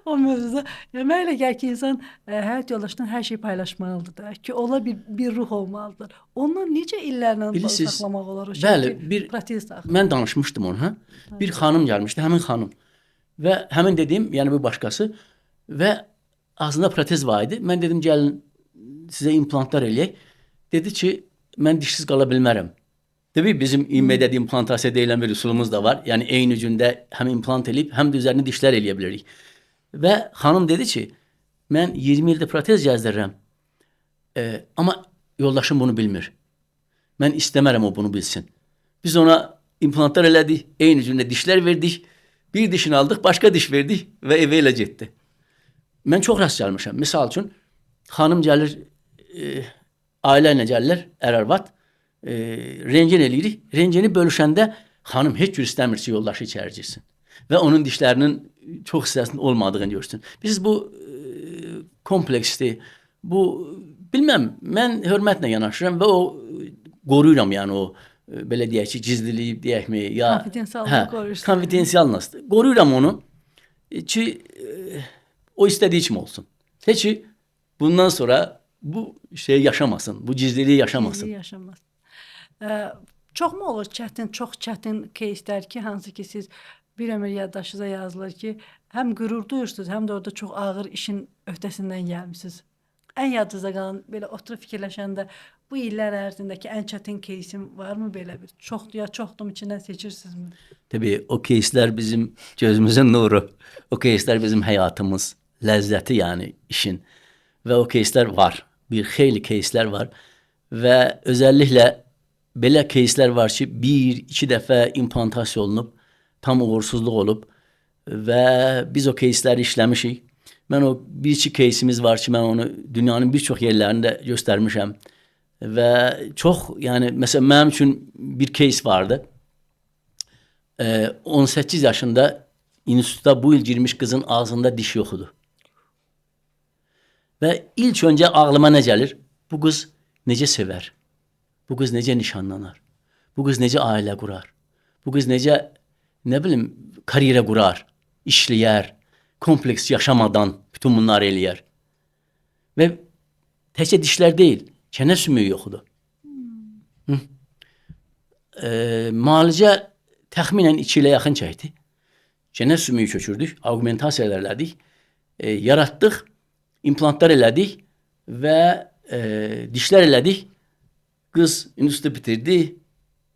o mövzuda. Yəni, mən elə gəlir ki, insan həyat yoldaşından hər şeyi paylaşmalıdır da, ki, ola bir ruh olmalıdır. Ondan necə illərlə saxlamaq olar o şey ki, protez taxılır. Mən danışmışdım onu, hə? Bir xanım gəlmişdi, həmin xanım. Və həmin dediyim, yəni bu başqası və ağzında protez var idi. Mən dedim, gəlin sizə implantlar eləyək. Dedi ki, mən dişsiz qala bilmərəm. Təbii bizim immediat implantasiya deyilən bir üsulumuz da var. Yəni eyni gündə həm implant eləyib, həm də üzərini dişlər eləyə bilərik. Və xanım dedi ki, mən 20 ildə protez gəzdirirəm. Amma yoldaşım bunu bilmir. Mən istəmərəm o bunu bilsin. Biz ona implantlar elədik, eyni gündə dişlər verdik. Bir dişini aldıq, başqa diş verdik və evə elə getdi. Mən çox rast gəlmişəm. Misal üçün, xanım gəlir, ailə ilə gəlirlər, ər-arvad, rengen eləyirik. Rengeni bölüşəndə Xanım heç cür istəmir ki, yoldaşı içəri girsin və onun dişlərinin çox hissəsinin olmadığını görsün. Biz bu kompleksdir, bu bilməm, mən hörmətlə yanaşıram və o qoruyuram, yəni o belə deyək ki, gizliliyi deyəkmi, ya Konfidensiallığı qoruyursun. konfidensiallıqdır. Qoruyuram onu ki o istədiyi kimi olsun. Heç ki bundan sonra bu şey yaşamasın, bu gizliliyi yaşamasın. Gizli yaşamaz. Çoxmu olur çox çətin кейslər ki, hansı ki siz bir ömür yaddaşınıza yazılır ki, həm qürur duyursunuz, həm də orada çox ağır işin öhdəsindən gəlmisiniz. Ən yadınızda qalan, belə oturub fikirləşəndə bu illər ərzindəki ən çətin keysim varmı belə bir? Çoxdur ya çoxdum içindən seçirsinizmi? Tabii o keysler bizim gözümüzün nuru. O keysler bizim hayatımız, lezzeti yani işin. Ve o keysler var. Bir xeyli keysler var. Ve özellikle belə keysler var ki, bir, iki dəfə implantasiya olunub, tam uğursuzluq olub ve biz o keysləri işləmişik. Mən o bir iki keysimiz var ki, mən onu dünyanın birçok yerlərində göstərmişəm. Və çox, yəni məsələn mənim üçün bir keys vardı. 18 yaşında instituta bu il girmiş kızın ağzında diş yoxudu. Ve ilk önce ağlıma ne gelir? Bu kız necə sevər? Bu kız necə nişanlanar? Bu kız necə ailə qurar? Bu kız necə, ne bileyim, kariyere qurar, işləyər, kompleks yaşamadan bütün bunları eləyər. Ve təkcə dişlər deyil, çənə sümüyü yoxudu. Müalicə təxminən 2 ilə yaxın çəkdi. Çənə sümüyü köçürdük, augmentasiyalar elədik, yaratdıq, implantlar elədik və dişlər elədik. Qız institutu bitirdi,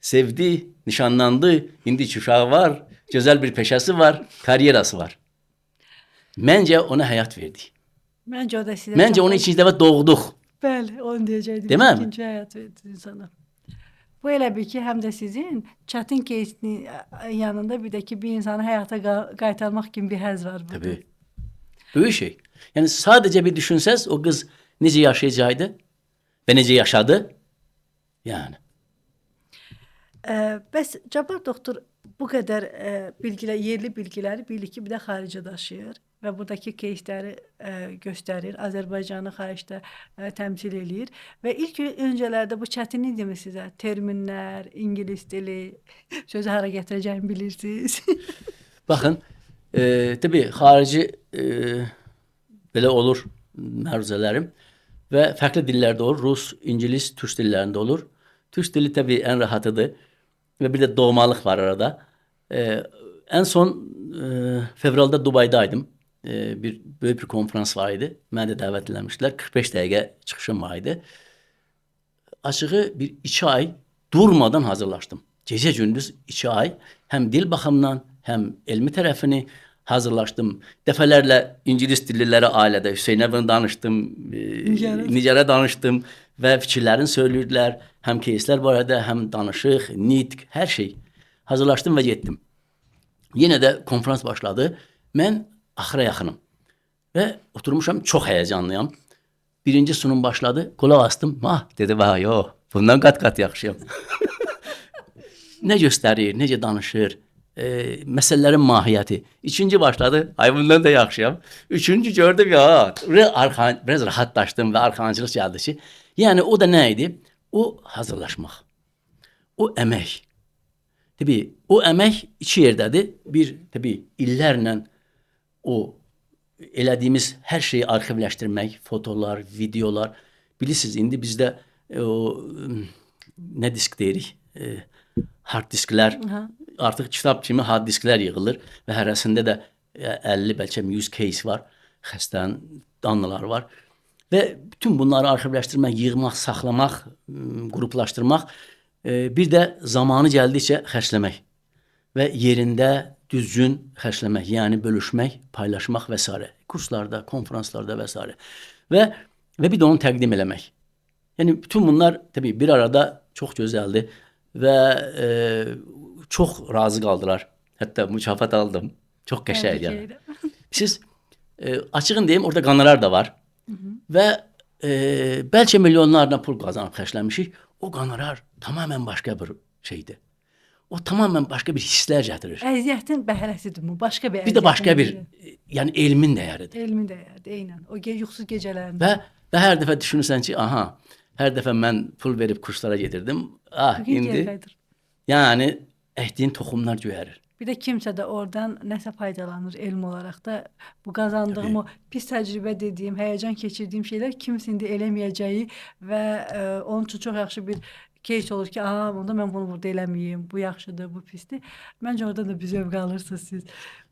sevdi, nişanlandı, indi iki uşağı var, gözəl bir peşəsi var, karyerası var. Məncə ona həyat verdik. Məncə o da sizə Məncə onu ikinci dəfə doğduq. Bəli, onu deyəcəkdim. Deməm? İkinci həyat verdi insana. Bu elə bir ki, həm də sizin çətin keysinin yanında bir də ki, bir insanı həyata qaytarmaq kimi bir həzz var burada. Tabii. Böyük şey. Yəni sadəcə bir düşünsəz, o qız necə yaşayacaqdı və necə yaşadı? Yəni. Bəs Cabbar doktor bu qədər bilgilər, yerli bilgiləri bilir ki, bir də xaricə daşıyır və buradakı keysləri göstərir. Azərbaycanı xaricdə təmsil eləyir və ilk öncələrdə bu çətin idimi sizə? Terminlər, ingilis dili, sözü hara gətirəcəyimi bilirsiniz. Baxın, tabii xarici belə olur məruzələrim və fərqli dillərdə olur. Rus, İngilis, Türk dillərində olur. Türk dili tabii en rahatıdır ve bir de doğmalıq var arada. En son fevralda Dubai'daydım. Böyük bir konferans var idi. Mənə də dəvət eləmişdilər. 45 dəqiqə çıxışım var idi. Açığı bir 2 ay durmadan hazırlaşdım. Gecə gündüz 2 ay hem dil baxımından hem elmi tərəfini hazırlaşdım. Dəfələrlə İngilis dillilərə ailədə Hüseynəvə danışdım, Nigarə danışdım və fikirlərini söylürdülər. Hem keyslər barədə, hem danışıq, nitq, hər şey. Hazırlaşdım və getdim. Yenə də konferans başladı. Mən axıra yaxınım. Və oturmuşam, çox həyəcanlıyam. Birinci sunum başladı, qulaq astım. Dedi, yox, bundan qat-qat yaxşıyam. Nə göstərir, necə danışır, məsələlərin mahiyyəti. İkinci başladı, bundan da yaxşıyam. Üçüncü gördüm, biraz rahatlaşdım və arxancılıq gəldi ki. Yəni o da nə idi? O hazırlaşmaq. O əmək. Tabii o əmək 2 yerdədir. Bir, tabii illərlə o elədiyimiz hər şeyi arxivləşdirmək, fotolar, videolar. Bilirsiniz, indi bizdə o nə disk deyirik? Hard disklər. Artıq kitab kimi hard disklər yığılır və hərəsində də 50, bəlkə 100 case var. Xəstənin danlıları var. Və bütün bunları arxivləşdirmək, yığmaq, saxlamaq, qruplaşdırmaq, bir də zamanı gəldikcə xərcləmək və yerində düzgün xərcləmək, yəni bölüşmək, paylaşmaq və s. Kurslarda, konferanslarda və s. Və bir də onu təqdim eləmək. Yəni bütün bunlar tabii bir arada çox gözəldir və çox razı qaldılar. Hətta mükafat aldım. Çox qəşəng yəni. Siz açığın deyim, orada qanlar da var. Və bəlkə milyonlarla pul qazanıb xərcləmişik. O qonorar tamamen başqa bir şeydir. o tamamen başka bir hissler getirir. Əziyyətin bəhrəsidir bu. Başqa bir Bir de başka bir əziyyətin yani ilmin değeridir. elmi dəyərdir, eynən. O yuxusuz gecələrində. Ve her defa düşünürsen ki aha her defa ben pul verip kurslara getirdim. Ah Bugün indi geri yani ehdiğin tohumlar göğerir. Bir də kimsə də oradan nəsə faydalanır elm olaraq da. Bu qazandığım o pis təcrübə dediyim, həyəcan keçirdiyim şeylər kimsə indi eləməyəcəyi və onun üçün çox yaxşı bir case olur ki, aha, onda mən bunu burada eləməyim, bu yaxşıdır, bu pisdir. Məncə oradan da bir zövq alırsınız siz.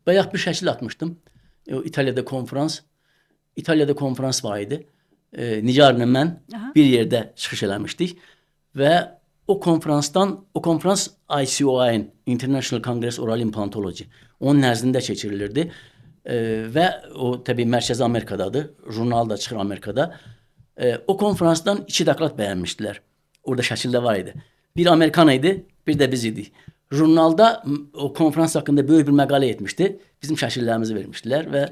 Bayaq bir şəkil atmışdım. O İtalya'da konferans. İtalya'da konferans var idi. Nigar'la mən Aha. bir yerdə çıxış eləmişdik və o konferans ICOI'nin International Congress Oral Implantology onun nəzdində keçirilirdi. Və o tabii Mərkəzi Amerikadadır. Jurnal da çıxır Amerikada. O konferansdan 2 doktorat bəyənmişdilər. Orada şəkildə var idi. Bir Amerikan idi, bir de biz idik. Jurnalda o konferans hakkında böyük bir məqalə etmişti. Bizim şəkillərimizi vermişdilər və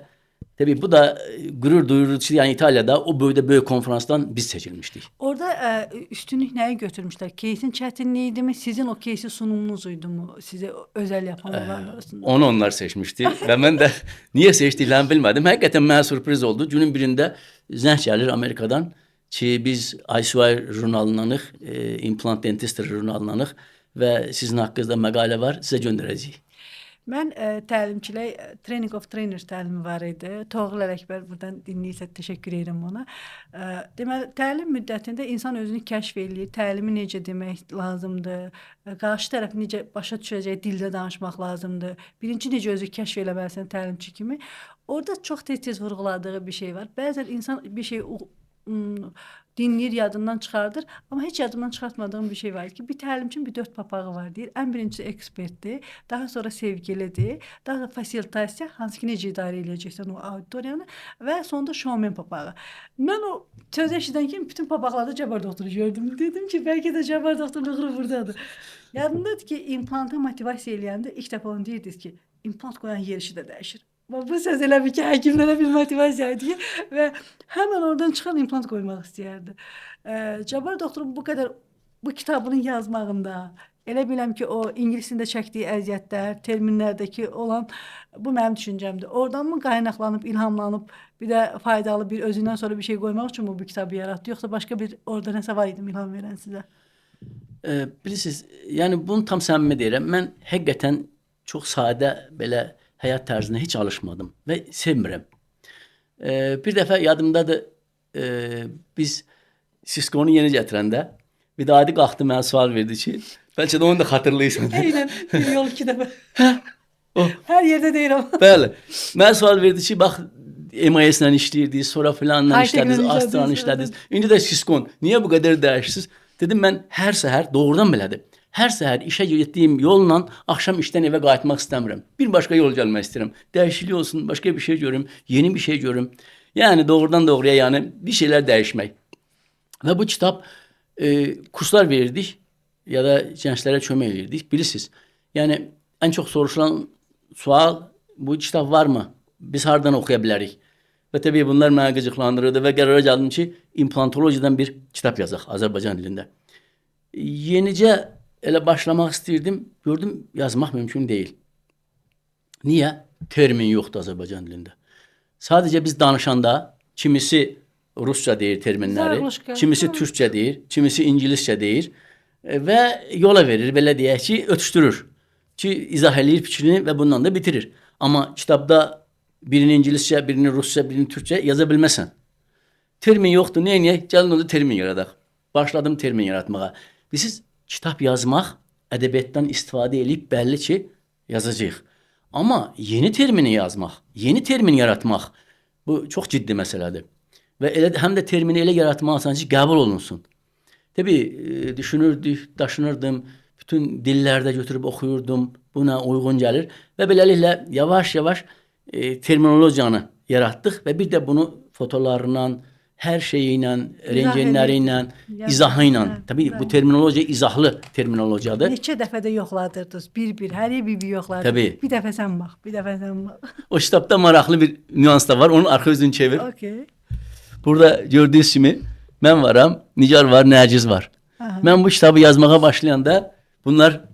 tabii bu da gurur duyurucu yani İtalya'da o böyle büyük konferanstan biz seçilmiştik. Orada üstünlük nəyi götürmüşlər? Case'in çətinliyi mi? Sizin o case'i sunumunuz uydu mu? Size özel yapanlar arasında. Onu onlar seçmişti ve ben de niye seçtiklerini bilmedim. Hakikaten mənə sürpriz oldu. Günün birinde zəng gəlir Amerikadan ki biz ICOI jurnalındanıq, implant dentistry jurnalındanıq ve sizin haqqınızda məqalə var, sizə göndərəcəyik. Mən təlimçilik, Training of Trainers təlimi var idi. Toğrul Ələkbər buradan dinləyirsə təşəkkür edirəm ona. Deməli, təlim müddətində insan özünü kəşf eləyir, təlimi necə demək lazımdır, qarşı tərəf necə başa düşəcək dildə danışmaq lazımdır. Birinci necə özü kəşf eləməlisən təlimçi kimi. Orada çox tez-tez vurğuladığı bir şey var. Bəzən insan bir şey dinləyir, yadından çıxardır. Amma heç yadımdan çıxartmadığım bir şey var ki, bir təlimçinin bir 4 papağı var deyir. Ən birincisi ekspertdir, daha sonra sevgilidir, daha sonra fasilitasiya, hansı ki necə idarə edəcəksən o auditoriyanı və sonda showman papağı. Mən o söz eşidən kimi bütün papaqlarda Cabbar doktoru gördüm. Dedim ki, bəlkə də Cabbar doktorluğu buradadır. Yadımdadır ki, implanta motivasiya eləyəndə ilk dəfə onu deyirdiniz ki, implant qoyan yer işi də dəyişir. Bu söz elə bir ki, həkimlərə bir motivasiyaydı ki, və həmən oradan çıxan implant qoymaq istəyərdi. Cabbar doktorun bu qədər bu kitabının yazmağında, elə biləm ki, o ingilisində çəkdiyi əziyyətlər, terminlərdəki olan bu mənim düşüncəmdir. Oradan mı qaynaqlanıb, ilhamlanıb, bir də faydalı bir özündən sonra bir şey qoymaq üçün bu kitabı yarattı, yoxsa başqa bir orada nəsə var idi ilham verən sizə? Bilirsiniz, yəni bunu tam səmimi deyirəm. Mən həqiqətən çox sadə belə həyat tərzinə heç alışmadım və sevmirəm. Bir dəfə yadımdadır, biz Siskonu yeni gətirəndə bir də adi qalxdı mənə sual verdi ki, bəlkə də onu da xatırlayırsan. Eynən, bir yol 2 dəfə. Hər yerdə deyirəm. Bəli. Mənə sual verdi ki, bax MIS-lə işləyirdiniz, sonra filanla işlədiniz, Astran işlədiniz. İndi də Siskon. Niyə bu qədər dəyişirsiniz? Dedim mən hər səhər doğrudan belədir. Hər səhər işə getdiyim yolla axşam işdən evə qayıtmaq istəmirəm. Bir başqa yol gəlmək istəyirəm. Dəyişiklik olsun, başqa bir şey görüm, yeni bir şey görüm. Yəni doğrudan doğruya yəni bir şeylər dəyişmək. Və bu kitab kurslar verirdik ya da gənclərə kömək edirdik. Bilirsiniz. Yəni ən çox soruşulan sual bu kitab varmı? Biz hardan oxuya bilərik? Və təbii bunlar mənə qıcıqlandırırdı və qərara gəldim ki, implantologiyadan bir kitab yazaq Azərbaycan dilində. Yenicə elə başlamaq istəyirdim, gördüm yazmaq mümkün deyil. Niyə? Termin yoxdur Azərbaycan dilində. Sadəcə biz danışanda kimisi Rusça deyir terminləri, kimisi Türkçə deyir, kimisi İngiliscə deyir və yola verir, belə deyək ki, ötüşdürür ki, izah eləyir fikrini və bundan da bitirir. Amma kitabda birini İngiliscə, birini Rusça, birini Türkçə yaza bilməsən. Termin yoxdur, neyək? Gəlin onu termin yaradaq. Başladım termin yaratmağa. Siz kitab yazmaq, ədəbiyyatdan istifadə edib bəlli ki, yazacağıq. Amma yeni termini yazmaq, yeni termin yaratmaq bu çox ciddi məsələdir. Və elə həm də termini elə yaratmalısan ki, qəbul olunsun. Təbii düşünürdük, daşınırdım, bütün dillərdə götürüb oxuyurdum, buna uyğun gəlir və beləliklə yavaş-yavaş terminologiyanı yaratdıq və bir də bunu fotolarla, hər şeyi ilə, rentgenləri ilə, izahı ilə. Təbii bu terminologiya izahlı terminologiyadır. Neçə dəfə də yoxladırdınız, bir-bir, hər bir yoxladırdınız. Təbii. Bir dəfə sən bax, bir dəfə sən bax. O kitabda maraqlı bir nüans da var. Onun arxa yüzünü çevir. Okay. Burada gördüyünüz kimi mən varam, Nigar var, Nərgiz var. Aha. Mən bu kitabı yazmağa başlayanda bunlar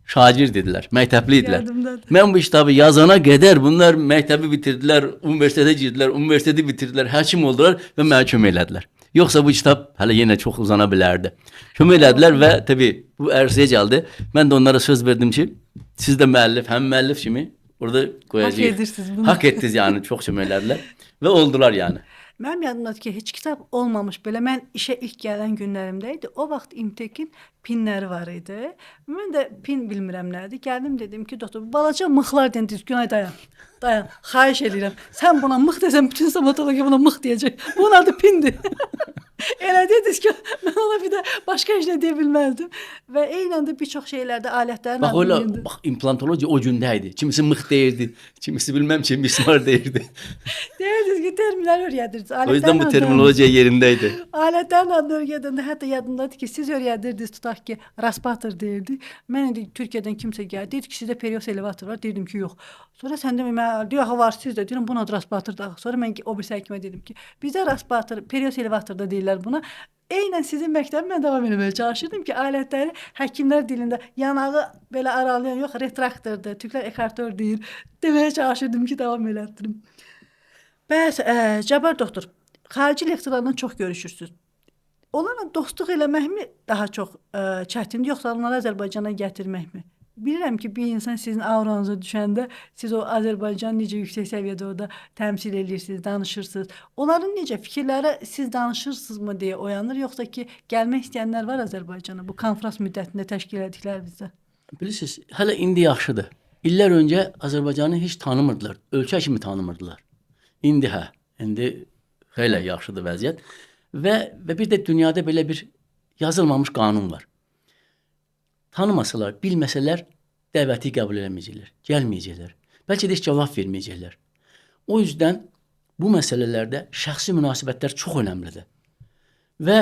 şagird idilər, məktəbli idilər. Yadımdadır. Mən bu kitabı yazana qədər bunlar məktəbi bitirdilər, universitetə girdilər, universiteti bitirdilər, həkim oldular və mənə kömək elədilər. Yoxsa bu kitab hələ yenə çox uzana bilərdi. Kömək elədilər və təbii bu ərsəyə gəldi. Mən də onlara söz verdim ki, siz də müəllif, həm müəllif kimi orada qoyacağıq. Hak edirsiniz bunu. Hak etdiniz yəni, çox kömək elədilər və oldular yəni. Mənim yadımdadır ki, heç kitab olmamış belə. Mən işə ilk gələn günlərimdə idi. O vaxt İMTEK-in pinləri var idi. Mən də pin bilmirəm nədir. Gəldim dedim ki, doktor, balaca mıxlar dediniz. Günay dayan. Dayan. Xahiş edirəm. Sən buna mıx desən bütün stomatologiya buna mıx deyəcək. Bunun adı pindir. Elə dediniz ki, mən ona bir də başqa heç nə deyə bilməzdim. Və eynən də bir çox şeylərdə alətlərin Bax öyle, adını bildim. bax implantologiya o gündəydi. Kimisi mıx deyirdi, kimisi bilməm ki, mismar deyirdi. Deyirdiniz ki, terminlər öyrədirdiniz. O yüzden bu adını- terminolojiya yerindəydi. Alətlərin adını öyrədəndə hətta yadımdadır ki, siz öyrədirdiniz, tutaq ki, raspator deyirdik. Mən indi Türkiyədən kimsə gəldi, deyirdi ki, sizdə perios elevator var. Deyirdim ki, yox. Sonra sən demə, mən deyir, axı var sizdə. Deyirəm, buna da raspator da. Sonra mən o bir həkimə dedim ki, bizdə raspator, perios elevator da deyirlər buna. Eynən sizin məktəbimə davam etməyə çalışırdım ki, alətləri həkimlər dilində yanağı belə aralayan yox, retraktordur, türklər ekartör deyir. Deməyə çalışırdım ki, davam elətdirim. Bəs Cabbar doktor, xarici lektorlarla çox görüşürsüz. Onlarla dostluq eləməkmi daha çox çətindir, yoxsa onları Azərbaycana gətirməkmi? Bilirəm ki, bir insan sizin auranıza düşəndə siz o Azərbaycan necə yüksək səviyyədə orada təmsil edirsiniz, danışırsınız. Onların necə fikirləri siz danışırsınızmı deyə oyanır, yoxsa ki, gəlmək istəyənlər var Azərbaycana bu konfrans müddətində təşkil etdiklərinizdə? Bilirsiniz, hələ indi yaxşıdır. İllər öncə Azərbaycanı heç tanımırdılar, ölkə kimi tanımırdılar. İndi indi xeyli yaxşıdır vəziyyət. Və bir də dünyada belə bir yazılmamış qanun var. Tanımasalar, bilməsələr dəvəti qəbul eləməyəcəklər, gəlməyəcəklər. Bəlkə də heç cavab verməyəcəklər. O yüzden bu məsələlərdə şəxsi münasibətlər çox önəmlidir. Və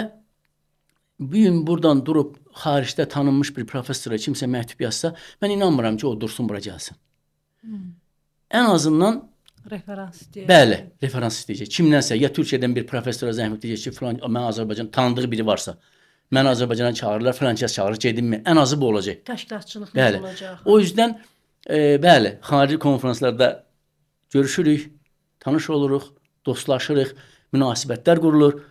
bir gün buradan durub xaricdə tanınmış bir professora kimsə məktub yazsa, mən inanmıram ki, o dursun bura gəlsin. Ən azından Referans istəyir. bəli, referans istəyəcək. Kimdənsə, ya Türkiyədən bir professora zəng edəcək ki, falan mən Azərbaycan tanıdığı biri varsa, mən Azərbaycana çağırırlar, falan kəs çağırır, gedimmi? Ən azı bu olacaq. Təşkilatçılıq Bəli. olacaq. O yüzden bəli, xarici konferanslarda görüşürük, tanış oluruq, dostlaşırıq, münasibətlər qurulur.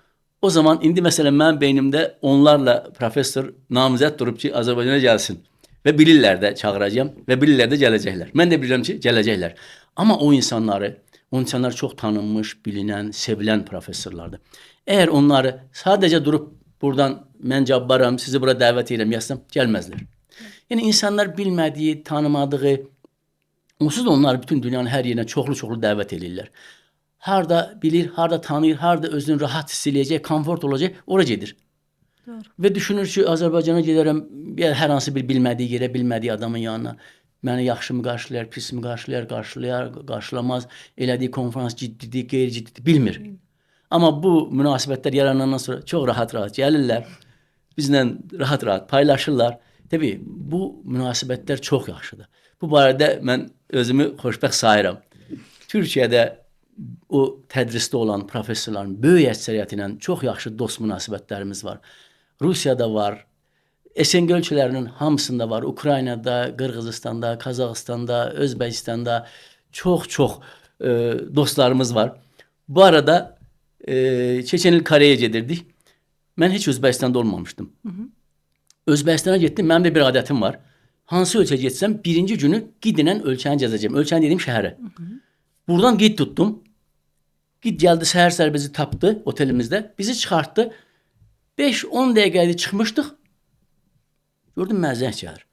O zaman indi məsələn mənim beynimdə onlarla professor namizəd durub ki, Azərbaycana gəlsin və bilirlər də çağıracağam və bilirlər də gələcəklər. Mən də bilirəm ki, gələcəklər. Amma o insanlar çox tanınmış, bilinən, sevilən professorlardır. Əgər onları sadəcə durub buradan mən Cabbaram, sizi bura dəvət edirəm yazsam, gəlməzlər. Yəni insanlar bilmədiyi, tanımadığı, onsuz da onlar bütün dünyanın hər yerinə çoxlu dəvət edirlər. Harda bilir, harda tanıyır, harda özünü rahat hiss eləyəcək, komfort olacaq, ora gedir. Doğru. Və düşünür ki, Azərbaycana gedərəm, hər hansı bir bilmədiyi yerə, bilmədiyi adamın yanına. Məni yaxşı mı qarşılayar, pis mi qarşılayar, qarşılamaz, elədiyi konferans ciddidir, qeyri-ciddidir, bilmir. Amma bu münasibətlər yaranandan sonra çox rahat-rahat gəlirlər, bizlə rahat-rahat paylaşırlar. Təbii, bu münasibətlər çox yaxşıdır. Bu barədə mən özümü xoşbəxt sayıram. Türkiyədə o tədrisdə olan professorların böyük əksəriyyəti ilə çox yaxşı dost münasibətlərimiz var. Rusiyada var, SNG ölkələrinin hamısında var. Ukraynada, Qırğızistanda, Qazaxıstanda, Özbəkistanda çox dostlarımız var. Bu arada keçən il Koreya gedirdik. Mən heç Özbəkistanda olmamışdım. Özbəkistana getdim, mənim də bir adətim var. Hansı ölkə getsəm, birinci günü gidinən ölkəni gəzəcəm. Ölkəni dediyim şəhəri. Buradan qid tutdum. Qid gəldi, səhər bizi tapdı otelimizdə. Bizi çıxartdı. 5-10 dəqiqədə çıxmışdıq. Gördüm, mənə zəng gəlir.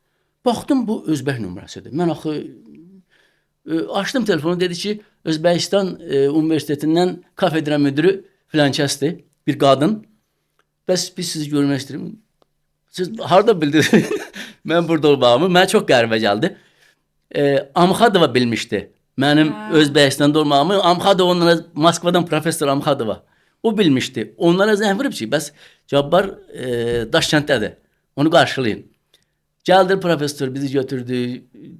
Baxdım, bu Özbək nömrəsidir. Mən axı açdım telefonu, dedi ki, Özbəkistan Universitetindən kafedra müdürü filan kəsdir, bir qadın. Bəs biz sizi görmək istəyirəm. Siz harda bildiniz? Mən burada olmağımı. Mənə çox qəribə gəldi. Amxadova bilmişdi mənim Özbəkistanda olmağımı. Amxadova onlara, Moskvadan professor Amxadova. O bilmişdi. Onlara zəng verib ki, bəs Cabbar Daşkənddədir. Onu qarşılayın. Gəldi professor, bizi götürdü,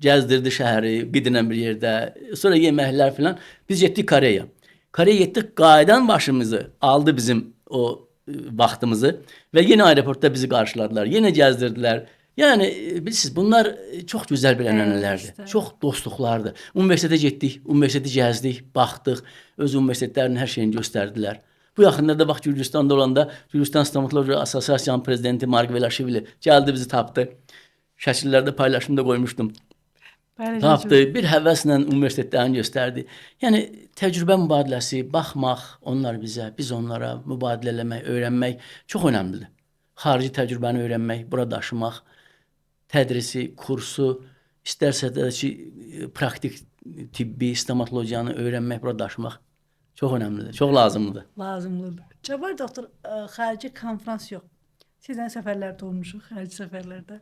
gəzdirdi şəhəri, qidinən bir yerdə. Sonra yeməklər filan. Biz getdik Koreya. Koreya getdik, qaydan başımızı aldı bizim o vaxtımızı və yenə aeroportda bizi qarşıladılar. Yenə gəzdirdilər. Yəni bilirsiniz, bunlar çox gözəl bir ənənələrdir. işte. Çox dostluqlardır. Universitetə getdik, universiteti gəzdik, baxdıq, öz universitetlərinin hər şeyini göstərdilər. Bu yaxınlarda bax Gürcüstanda olanda Gürcüstan Stomatologiya Assosiasiyasının prezidenti Mark Velaşvili gəldi, bizi tapdı. Şəkillərdə paylaşımda qoymuşdum. Tapdı, bir həvəslə universitetlərini göstərdi. Yəni təcrübə mübadiləsi, baxmaq onlar bizə, biz onlara mübadilə eləmək, öyrənmək çox önəmlidir. Xarici təcrübəni öyrənmək, bura daşımaq, tədrisi, kursu, istərsə də ki, praktik tibbi stomatologiyanı öyrənmək, bura daşımaq çox önəmlidir, çox lazımlıdır. Lazımlıdır. Cabbar doktor, xarici konfrans yox. Sizlə səfərlərdə olmuşuq, xarici səfərlərdə.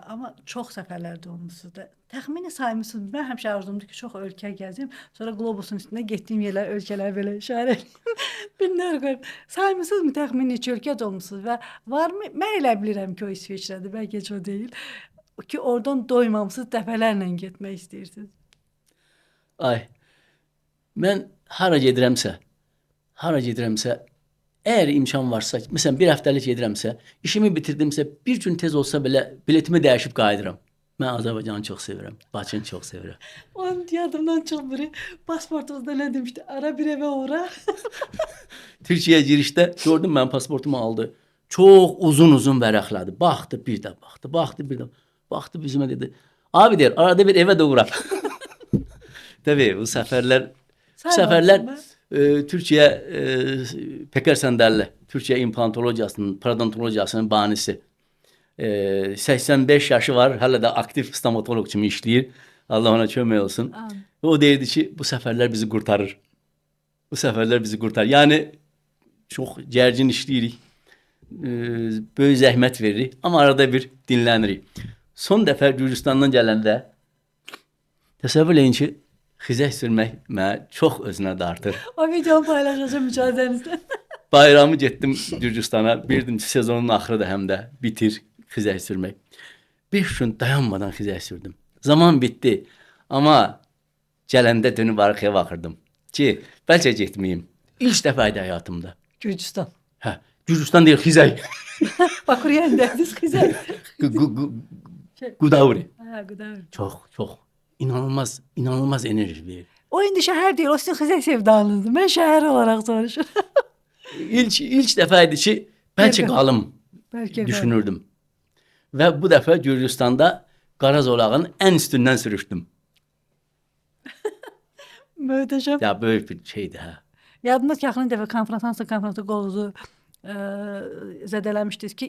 Amma çox səfərlərdə olmusunuz da. Təxmini saymısınız. Mən həmişə arzumdur ki, çox ölkə gəzim, sonra qlobusun üstündə getdiyim yerlər, ölkələr belə işarə edeyim. Bilmirəm qoyum. Saymısınızmı təxmini neçə ölkədə olmusunuz və varmı? Mən elə bilirəm ki, o İsveçrədir, bəlkə heç o deyil. Ki oradan doymamısınız, dəfələrlə getmək istəyirsiniz. Ay, mən hara gedirəmsə, əgər imkan varsa, məsələn bir həftəlik gedirəmsə, işimi bitirdimsə, bir gün tez olsa belə biletimi dəyişib qayıdıram. Mən Azərbaycanı çox sevirəm, Bakını çox sevirəm. Onun yadımdan çıxmır. Pasportumuzda nə demişdi? Ara bir evə uğra. Türkiyəyə girişdə gördüm, mənim pasportumu aldı. Çox uzun vərəqlədi. Baxdı, bir də baxdı, baxdı bizimə dedi. Abi der, arada bir evə də uğra. Təbii, bu səfərlər Türkiyə Peker Səndəlli, Türkiyə implantologiyasının, parodontologiyasının banisi. 85 yaşı var, hələ də aktiv stomatoloq kimi işləyir. Allah ona kömək olsun. O deyirdi ki, bu səfərlər bizi qurtarır. Yəni çox gərgin işləyirik. Böyük zəhmət veririk, amma arada bir dinlənirik. Son dəfə Gürcüstandan gələndə təsəvvür eləyin ki, xizək sürmək mənə çox özünə dartır. O videonu paylaşacağım icazənizlə. Bayramı getdim Gürcüstana, bildim ki, sezonun axırıdır həm də, bitir xizək sürmək. 5 gün dayanmadan xizək sürdüm. Zaman bitdi, amma gələndə dönüb arxaya baxırdım ki, bəlkə getməyim. İlk dəfə idi həyatımda. Gürcüstan. Hə, Gürcüstan deyil, xizək. Bakuriyəndəniz xizək. Qudavri. Hə, Qudavri. Çox inanılmaz enerji verir. O indi şəhər deyil, o sizin xizək sevdanızdır. Mən şəhər olaraq soruşuram. İlk dəfə idi ki, bəlkə qalım düşünürdüm. Və bu dəfə Gürcüstanda Qara Zolağın ən üstündən sürüşdüm. Möhtəşəm. Ya böyük bir şeydir hə. Yadımda ki, yaxın dəfə konfransa qolunuzu zədələmişdiniz ki,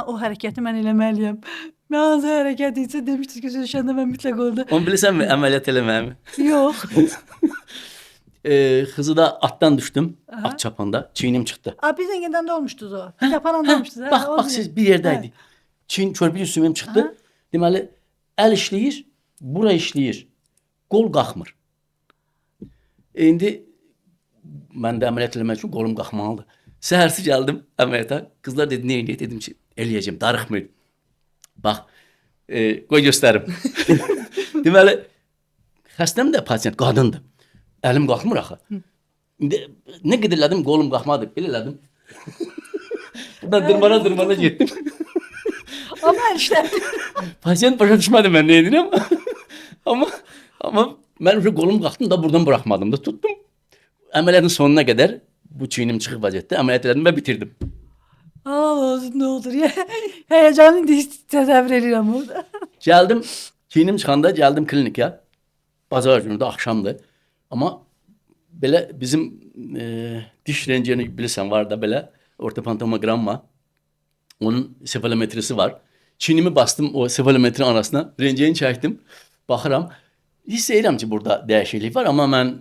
o hərəkəti mən eləməliyəm. Mən hansı hərəkət isə demişdiniz ki, sürüşəndə mən mütləq oldu. Onu bilirsənmi, əməliyyat eləməyimi? Yox. Xızıda atdan düşdüm, at çapanda, çiynim çıxdı. Biz əngədən də olmuşdunuz o. Biz aparanda olmuşdunuz. Bax, siz bir yerdəydik. Çiyin körpücü sümüyüm çıxdı. Deməli, əl işləyir, bura işləyir. Qol qalxmır. İndi mən də əməliyyat eləmək üçün qolum qalxmalıdır. Səhərsi gəldim əməliyyata. Qızlar dedi, nə eləyək? Dedim ki, eləyəcəm, darıxmır. Bax, qoy göstərim. Deməli, xəstəm də pasiyent, qadındır. Əlim qalxmır axı. İndi nə qədər elədim, qolum qalxmadı. Belə elədim. Buradan dırmana getdim. Amma işlədi. Pasiyent başa düşmədi mən nə edirəm. Amma mən qolum qalxdım da buradan buraxmadım da tutdum. Əməliyyatın sonuna qədər bu çiynim çıxıq vəziyyətdə əməliyyat elədim və bitirdim. Allah nə olur ya. Həyecanı indi təsəvvür edirəm orada. Gəldim, çiynim çıxanda gəldim klinikə. Bazar günü də axşamdır. Amma belə bizim diş rentgeni bilirsən var da belə ortopantomogramma. Onun sefalometrisi var. Çiynimi bastım o sefalometrin arasına. Rentgeni çəkdim. Baxıram. Hiss edirəm ki, burada dəyişiklik var, amma mən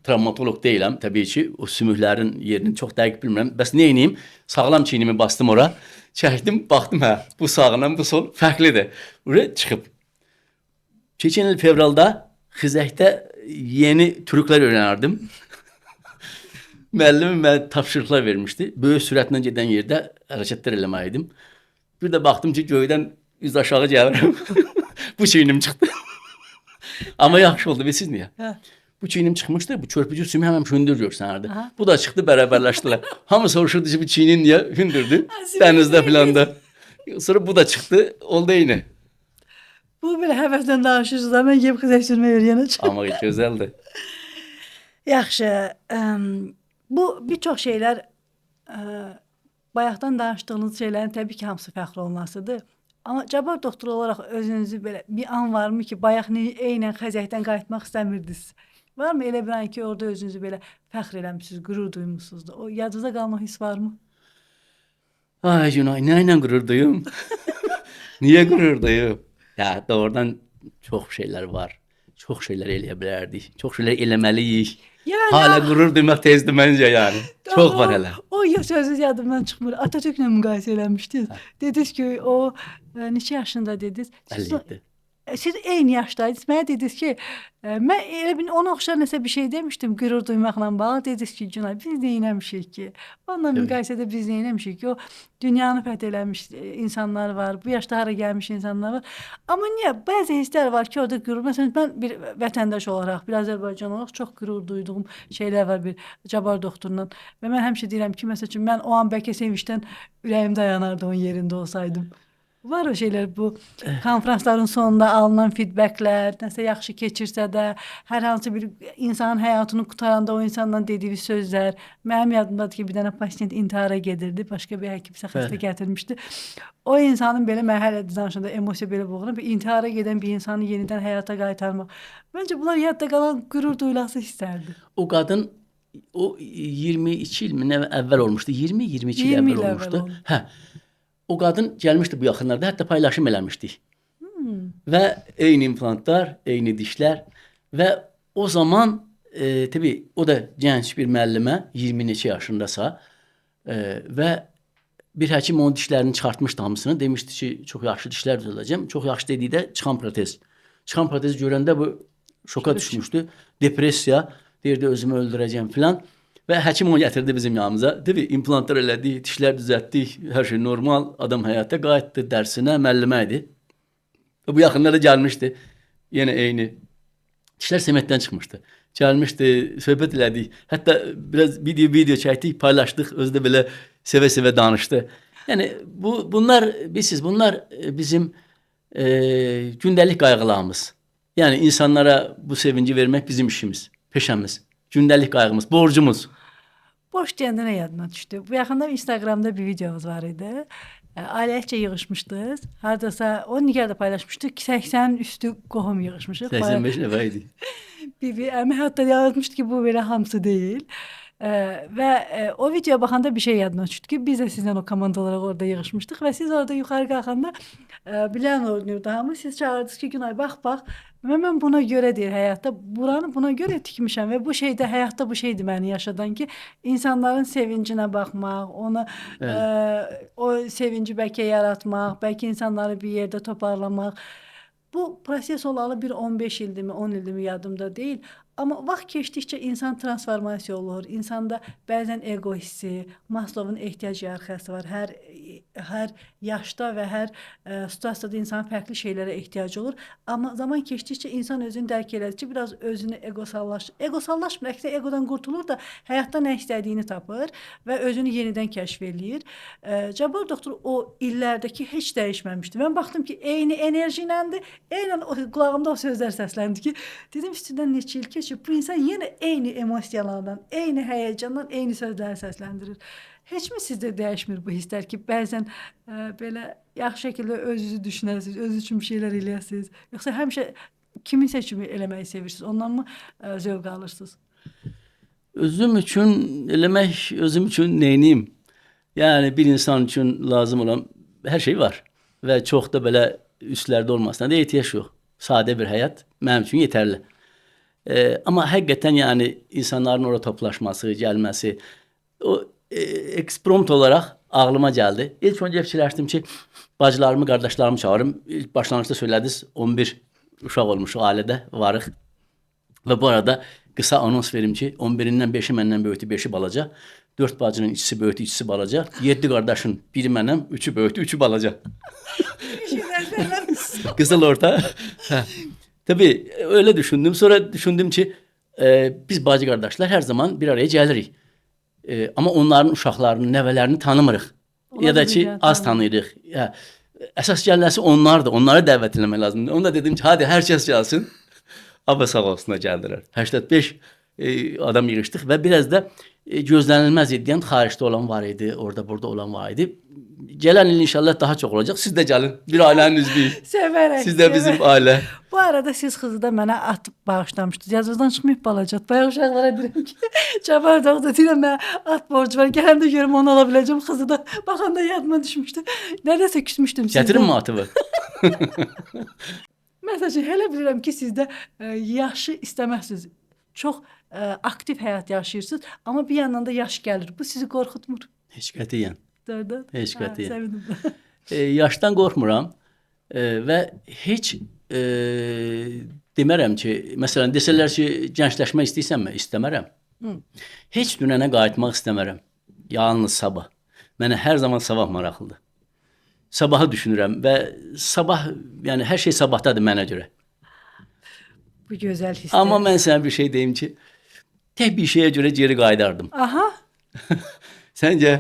travmatoloq deyiləm. Təbii ki, o sümüklərin yerini çox dəqiq bilmirəm. Bəs nə edeyim? Sağlam çiynimi bastım ora. Çəkdim, baxdım, hə, bu sağla bu sol fərqlidir. Buraya çıxıb. Keçən il fevralda xizəkdə yeni trüklər öyrənərdim. Müəllimim mənə tapşırıqlar vermişdi. Böyük sürətlə gedən yerdə hərəkətlər eləməliydim. Bir də baxdım ki, göydən üz aşağı gəlirəm. Bu çiynim çıxdı. Amma yaxşı oldu, bilirsiniz niyə? Hə. Bu çiynim çıxmışdı, bu körpücü sümük həmən hündür görsənərdi. Bu da çıxdı, bərabərləşdilər. Hamı soruşurdu ki, bu çiynin niyə hündürdür? Dənizdə filan da. Sonra bu da çıktı. Oldu yine. Bu belə həvəsdən danışırsınız da mən yeyib xizək sürməyə öyrənəcəm. Ama güzeldi. Yaxşı, bu bir çox şeylər bayaqdan danışdığınız şeylərin təbii ki, hamısı fəxr olunasıdır. Amma Cabbar doktor olaraq özünüzü belə bir an varmı ki, bayaq eynən xəzəkdən qayıtmaq istəmirdiniz? Varmı elə bir an ki, orada özünüzü belə fəxr eləmisiniz, qürur duymuşsunuz da? O yadınıza qalma his varmı? Ay Günay, neyle gurur duyuyorum? Niye gurur duyuyorum? Ya doğrudan çok şeyler var. Çok şeyler eleyebilirdik. Çok şeyler elemeliyiz. Yəni Hala gurur duymak tezdi bence yani. Çok var hele. O sözünüz yadımdan çıxmır. Atatürklə müqayisə eləmişdiniz. Dediniz ki, o neçə yaşında dediniz? 57. Siz eyni yaşdaydınız. Mənə dediniz ki, mən elə bir ona oxşar nəsə bir şey demişdim, qürur duymaqla bağlı. Dediniz ki, Günay, biz neynəmişik ki? Onunla müqayisədə biz neynəmişik ki? O dünyanı fəth eləmiş insanlar var, bu yaşda hara gəlmiş insanlar var. Amma niyə? Bəzi hisslər var ki, orada qürur. Məsələn, mən bir vətəndaş olaraq, bir Azərbaycan olaraq çox qürur duyduğum şeylər var bir Cabbar doktorla. Və mən həmişə deyirəm ki, məsəl üçün mən o an bəlkə sevincdən ürəyim dayanardı onun yerində olsaydım. Var o şeylər, bu konferansların sonunda alınan feedbacklər, nəsə yaxşı keçirsə də, hər hansı bir insanın həyatını qutaranda o insandan dediyi sözlər. Mənim yadımdadır ki, bir dənə pasient intihara gedirdi, başqa bir həkimsə xəstə gətirmişdi. O insanın belə mərhələdə danışanda emosiya belə boğulur, bir intihara gedən bir insanı yenidən həyata qaytarmaq. Məncə bunlar yadda qalan qürur duyulası hisslərdir. O kadın o 22 il mi ne evvel olmuştu? 20-22 yıl 20 evvel il olmuştu. evvel oldu. Hə. O kadın gelmişti bu yakınlarda. Hatta paylaşım eləmişdik. Ve eyni implantlar, eyni dişler. Ve o zaman tabii o da genç bir müəllimə, 20 neçə yaşındasa ve bir həkim onun dişlerini çıxartmışdı hamısını. Demişdi ki, çok yaxşı dişler düzələcəm. Çok yaxşı dediği de çıxan protez. Çıxan protez görəndə bu şoka düşmüştü. Depresiya, deyirdi özümü öldürəcəm filan. Ve həkim onu getirdi bizim yanımıza. Dedi, implantlar elədik, dişler düzelttik, her şey normal. Adam hayata qayıtdı, dərsine müəllimə idi. Bu yaxınlarda gelmişti. Yine eyni. Dişler semetten çıkmıştı. Gelmişti, söhbət elədik. Hatta biraz video çəkdik, paylaştık. Özü de böyle seve danıştı. Yani bunlar bizim gündelik kaygılarımız. Yani insanlara bu sevinci vermek bizim işimiz, peşemiz. Gündelik kaygımız, borcumuz. Boş deyəndə nə yadıma düşdü? Bu yaxında Instagramda bir videomuz var idi. Ailəcə yığışmışdınız. Hardasa o nigarda paylaşmışdıq. 80'in üstü qohum yığışmışıq. 85 nəfər idi. Bir əmi hətta yazmışdı ki, bu belə hamısı deyil. Və o videoya baxanda bir şey yadıma düşdü ki, biz də sizlə o komanda olaraq orada yığışmışdıq və siz orada yuxarı qalxanda bilən oynuyorduk hamı. Siz çağırdınız ki, Günay bax. Və mən buna görə deyir həyatda, buranı buna görə tikmişəm və bu şeydə həyatda bu şeydir məni yaşadan ki, insanların sevincinə baxmaq, ona o sevinci bəlkə yaratmaq, bəlkə insanları bir yerdə toparlamaq. Bu proses olalı bir 15 ildir mi, 10 ildir mi yadımda deyil. Amma vaxt keçdikcə insan transformasiya olur. İnsanda bəzən ego hissi, Maslow'un ehtiyac hiyerarxiyası var. Hər yaşda və hər situasiyada insan fərqli şeylərə ehtiyacı olur. Amma zaman keçdikcə insan özünü dərk elədikcə biraz özünü egosallaşmır. Əksər egodan qurtulur da həyatda nə istədiyini tapır və özünü yenidən kəşf eləyir. Cabbar doktor o illərdəki heç dəyişməmişdi. Mən baxdım ki, eyni enerji iləndir. Eynən qulağımda o sözlər səsləndi ki, dedim üstündən neçə il keçib, bu insan yenə eyni emosiyalardan, eyni həyəcandan, eyni sözləri səsləndirir. Heç mi sizdə dəyişmir bu hisslər ki, bəzən belə yaxşı şəkildə özünüzü düşünəsiniz, özünüz üçün bir şeylər eləyəsiniz, yoxsa həmişə kimin seçimi eləməyi sevirsiniz, ondan mı zövq alırsınız? Özüm üçün eləmək, özüm üçün neyniyim? Yani bir insan için lazım olan her şey var. Ve çok da böyle üstlerde olmasına da ihtiyaç yok. Sade bir hayat benim için yeterli. Ama hakikaten yani insanların orada toplaşması, gelmesi o eksprompt olarak ağlıma geldi. İlk önce fikirləşdim ki, bacılarımı, kardeşlerimi çağırırım. İlk başlangıçta söylədiniz 11 uşaq olmuş o ailədə varıq. Ve bu arada kısa anons verim ki, 11'indən 5'i məndən böyütü, 5'i balaca. 4 bacının ikisi böyütü, ikisi balaca. 7 kardeşin biri məndən, 3'ü böyütü, 3'ü balaca. Kızıl orta. Tabii öyle düşündüm. Sonra düşündüm ki biz bacı kardeşler her zaman bir araya gelirik. Ama onların uşaqlarını, nəvələrini tanımırıq. Ya da ki az tanıyırıq. Əsas gəlməsi onlardır. Onları dəvət etmək lazımdır. Onu da dedim ki, hadi hər kəs gəlsin. Abba sağ olsunlar gəldilər. 85 adam yığışdıq və biraz da gözlənilməz iddiən xaricdə olan var idi, orada burada olan var idi. Gələn il inşallah daha çox olacaq. Siz də gəlin. Bir ailənin üzvüyük. Sevərək. Siz də bizim ailə. Bu arada siz Xızıda mənə at bağışlamışdınız. Yazıdan çıxmayıb balaca. Bayaq uşaqlara deyirəm ki, Cabbar doktor deyirəm mən at borcu var. Gələndə görüm onu ala biləcəm Xızıda. Baxanda yadıma düşmüşdü. Nədəsə küsmüşdüm sizdən. Gətirin matıvı. Məsələn, hələ bilirəm ki, siz də yaşı istəməzsiniz. Çox aktiv həyat yaşayırsınız, amma bir yandan da yaş gəlir. Bu sizi qorxutmur. Heç qətiyyən. Doğrudan. Heç qətiyyən. Sevindim. Yaşdan qorxmuram və heç demərəm ki, məsələn desələr ki, gəncləşmək istəyirsənmi? İstəmərəm. Heç dünənə qayıtmaq istəmərəm. Yalnız sabah. Mənə hər zaman sabah maraqlıdır. Sabahı düşünürəm və sabah, yəni hər şey sabahdadır mənə görə. Bu gözəl hissdir. Amma mən sənə bir şey deyim ki, tək bir şeyə görə geri qayıdardım. Aha. Səncə?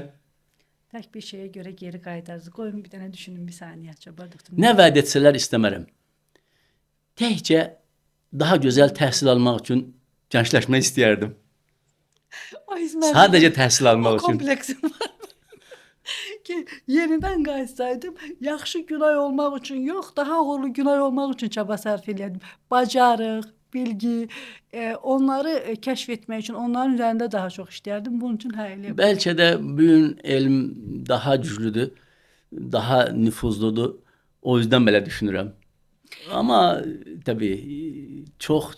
Tək bir şeyə görə geri qayıdarsınız. Qoyun bir dənə düşünün bir saniyə. Cabbar doktor. Nə vəd etsələr istəmərəm. Təkcə daha gözəl təhsil almaq üçün gəncləşmək istəyərdim. Sadəcə təhsil almaq üçün. Kompleksim var. Ki yenidən qayıtsaydım, yaxşı günay olmaq üçün yox, daha uğurlu günay olmaq üçün çaba sərf edirdim. Bacarıq, bilgi, onları kəşf etmək üçün onların üzərində daha çox işləyərdim. Bunun üçün elə. Bəlkə də bu gün elm daha güclüdür, daha nüfuzludur. O yüzden belə düşünürəm. Amma təbii çox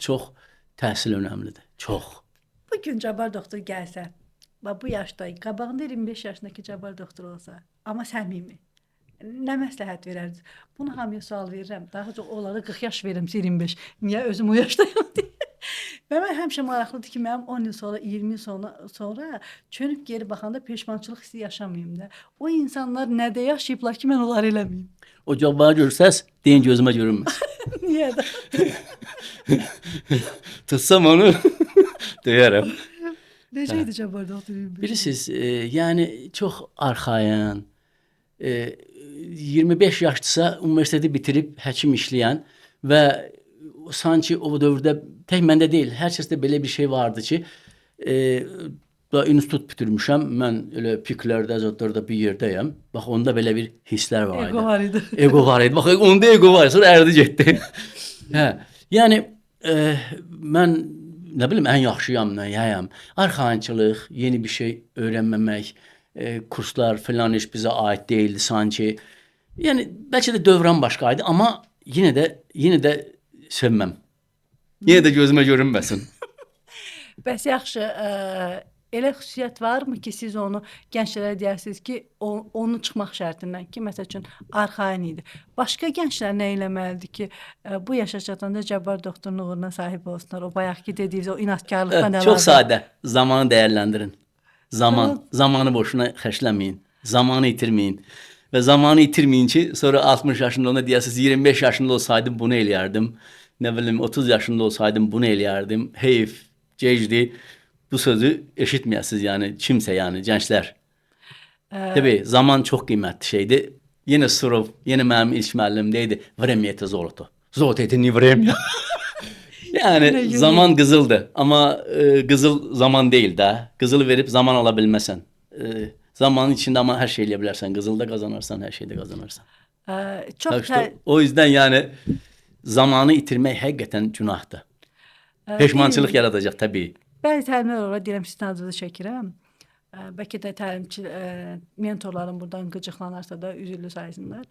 təhsil önəmlidir. Çox. Bu gün Cabbar doktor gəlsə, bu yaşda, qabağında 25 yaşındakı Cabbar doktor olsa, amma səmimi, nə məsləhət verərdiniz? Bunu hamıya sual verirəm. Daha çox onlara 40 yaş verirəm, 25. Niyə özüm o yaşdayım deyə. Və mən həmişə maraqlıdır ki, mənim 10 il sonra, 20 il sonra çönüb geri baxanda peşmançılıq hissi yaşamayım da. O insanlar nədə yaşayıblar ki, mən onları eləməyim. O Cabbarı görsəz, deyin gözümə görünməz. Niyə də? Tutsam onu döyərəm. Necəydi Cabbar doktor? Bilirsiniz, yəni çox arxayın, 25 yaşdırsa universiteti bitirib həkim işləyən və sanki o dövrdə tək məndə deyil, hər kəsdə belə bir şey vardı ki, da institut bitirmişəm, mən elə piklərdə, zətlərdə bir yerdəyəm. Bax, onda belə bir hisslər var idi. Ego var idi. Ego var idi. Bax, onda ego var, sonra ərdi getdi. Hə, yəni mən nə bilim, ən yaxşıyam, nəyəyəm. Arxayınçılıq, yeni bir şey öyrənməmək, kurslar filan iş bizə aid deyildi sanki. Yəni bəlkə də dövran başqaydı, amma yenə də sevməm. Yenə də gözümə görünməsin. Bəs yaxşı, elə xüsusiyyət varmı ki, siz onu gənclərə deyərsiniz ki, onu çıxmaq şərtindən ki, məsəl üçün arxayın idi. Başqa gənclər nə eləməlidir ki, bu yaşa çatanda Cabbar doktorun uğruna sahib olsunlar? O bayaqki dediyiniz o inatkarlıqdan əlavə. Çox sadə. Zamanı dəyərləndirin. Zamanı boşuna xərcləməyin. Zamanı itirməyin. Və zamanı itirməyin ki, sonra 60 yaşında ona deyəsiniz, 25 yaşında olsaydım bunu eləyərdim. Nə bilim, 30 yaşında olsaydım bunu eləyərdim. Heyf, gecdi. Bu sözü eşitməyəsiniz, yəni kimsə, yəni gənclər. Tabii zaman çox qiymətli şeydir. Yenə Surov, yenə mənim ilk müəllim deyildi. Время это золото. Золото это не время. Yəni zaman qızıldır, amma qızıl zaman deyil də. Qızılı verib zaman ala bilməsən. Zamanın içində amma hər şey eləyə bilərsən. Qızılda qazanarsan, hər şeydə qazanarsan. O yüzden yəni zamanı itirmək həqiqətən günahdır. Peşmançılıq yaradacaq təbii. Bəzi təlimlər olaraq deyirəm, sizin adınızı çəkirəm. Bəlkə də təlimçi mentorlarım buradan qıcıqlanarsa da üzürlü saysınlar.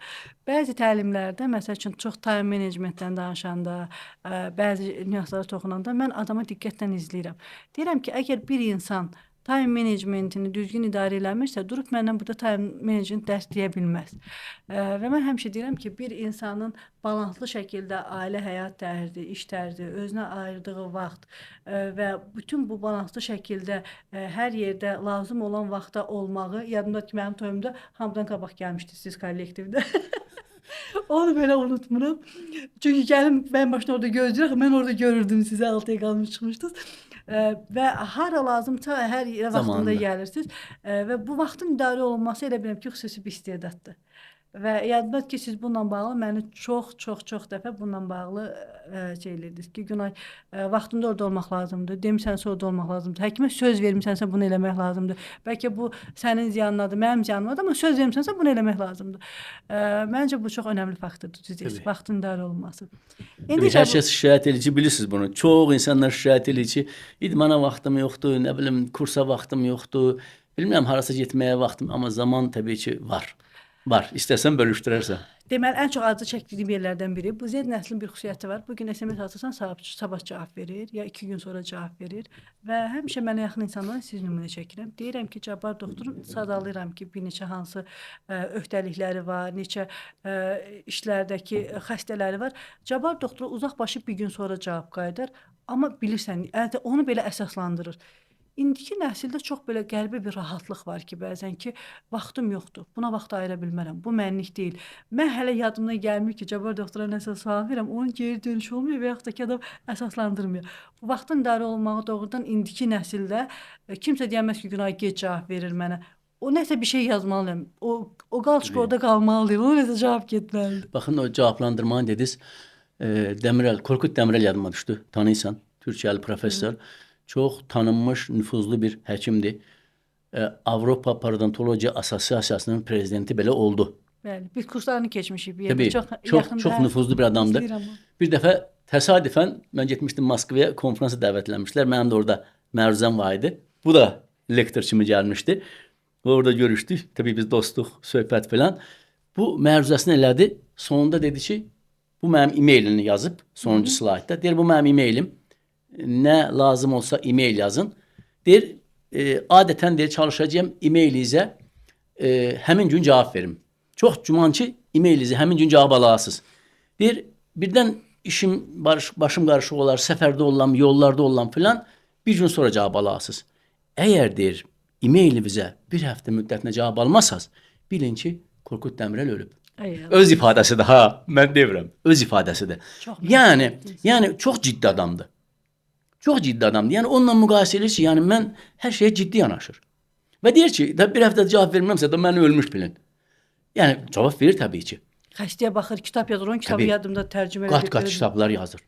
Bəzi təlimlərdə, məsəl üçün çox time managementdən danışanda, bəzi nüanslara toxunanda mən adama diqqətlə izləyirəm. Deyirəm ki, əgər bir insan time managementini düzgün idarə eləmirsə, durub məndən burada time management dərs deyə bilməz. Və mən həmişə deyirəm ki, bir insanın balanslı şəkildə ailə həyat tərzi, iş tərzi, özünə ayırdığı vaxt və bütün bu balanslı şəkildə hər yerdə lazım olan vaxtda olmağı, yadımda ki, mənim toyumda hamıdan qabaq gəlmişdiniz siz kollektivdə. Onu belə unutmuram. Çünki gəlin mən başına orada gözləyirəm, mən orada görürdüm sizi 6-ya qalmış çıxmışdınız. Və hara lazımsa hər yerə vaxtında gəlirsiniz və bu vaxtın idarə olunması elə biləm ki, xüsusi bir istedaddır. Və yadımdadır ki, siz bununla bağlı məni çox dəfə bununla bağlı şey eləyirdiniz ki, Günay, vaxtında orada olmaq lazımdır. Demisənsə orada olmaq lazımdır. Həkimə söz vermisənsə bunu eləmək lazımdır. Bəlkə bu sənin ziyanındadır, mənim ziyanımdadır, amma söz vermisənsə bunu eləmək lazımdır. Məncə bu çox önəmli faktordur, düz deyirsiz, vaxtın idarə olunması. Tabii hər kəs şikayət edici, bilirsiniz bunu. Çox insanlar şikayət edir ki, idmana vaxtım yoxdur, nə bilim kursa vaxtım yoxdur, bilmirəm harasa getməyə vaxtım, amma zaman təbii ki var. Var. İstəsən bölüşdürərsən. Deməli, ən çox acı çəkdiyim yerlərdən biri. Bu Z nəslinin bir xüsusiyyəti var. Bu gün SMS atırsan, sabah cavab verir, ya 2 gün sonra cavab verir. Və həmişə mənə yaxın insanlara siz nümunə çəkirəm. Deyirəm ki, Cabbar doktorun sadalayıram ki, bir neçə hansı öhdəlikləri var, neçə işlərdəki xəstələri var. Cabbar doktora uzaq başı bir gün sonra cavab qayıdır. Amma bilirsən, onu belə əsaslandırır. İndiki nəsildə çox belə qəribə bir rahatlıq var ki, bəzən ki, vaxtım yoxdur, buna vaxt ayıra bilmərəm, bu mənlik deyil. Mən hələ yadımdan gəlmir ki, Cabbar doktora nəsə sual verirəm, onun geri dönüşü olmuyor və yaxud da ki, adam əsaslandırmıyor. Bu vaxtın idarə olunmağı doğrudan indiki nəsildə kimsə deyəməz ki, Günay gec cavab verir mənə. O nəsə bir şey yazmalıyam. O qalçıq orada qalmalıdır. O nəsə cavab getməlidir. Baxın, o cavablandırmanı dediniz. Demirel, Korkut Demirel yadıma düşdü. Tanıyırsan, Türkiyəli professor. Çox tanınmış, nüfuzlu bir həkimdir. Avropa Parodontologiya Assosiasiyasının prezidenti belə oldu. Bəli, biz kurslarını keçmişik bir yerdə. Tabii, çox nüfuzlu bir adamdır. Bir dəfə təsadüfən mən getmişdim Moskvaya, konfransa dəvətlənmişlər. Mənim də orada məruzəm var idi. Bu da lektor kimi gəlmişdi. Orada görüşdük. Tabii biz dostluq, söhbət falan. Bu məruzəsini elədi. Sonunda dedi ki, bu mənim e-mailini yazıb sonuncu slaydda. Deyir, bu mənim e-mailim. Nə lazım olsa e-mail yazın. Deyir, adətən deyir, çalışacağım e-mailinizə həmin gün cavab verim. Çox güman ki, e-mailinizə həmin gün cavab alasınız. Deyir, birdən işim, başım qarışıq olar, səfərdə olam, yollarda olam filan, bir gün sonra cavab alasınız. Əgər deyir, e-mailinizə bir həftə müddətinə cavab almasaz, bilin ki, Korkut Demirel ölüb. Öz ifadəsidir, ha, mən demirəm, öz ifadəsidir. Yəni çox ciddi adamdır. Çox ciddi adamdır. Yəni onunla müqayisə edir ki, yəni mən hər şeyə ciddi yanaşır. Və deyir ki, bir həftə cavab vermirəmsə də məni ölmüş bilin. Yəni cavab verir təbii ki. Xəstəyə baxır, kitab yazır, onun kitabı yadımda tərcümə edib. Qat kitablar yazır.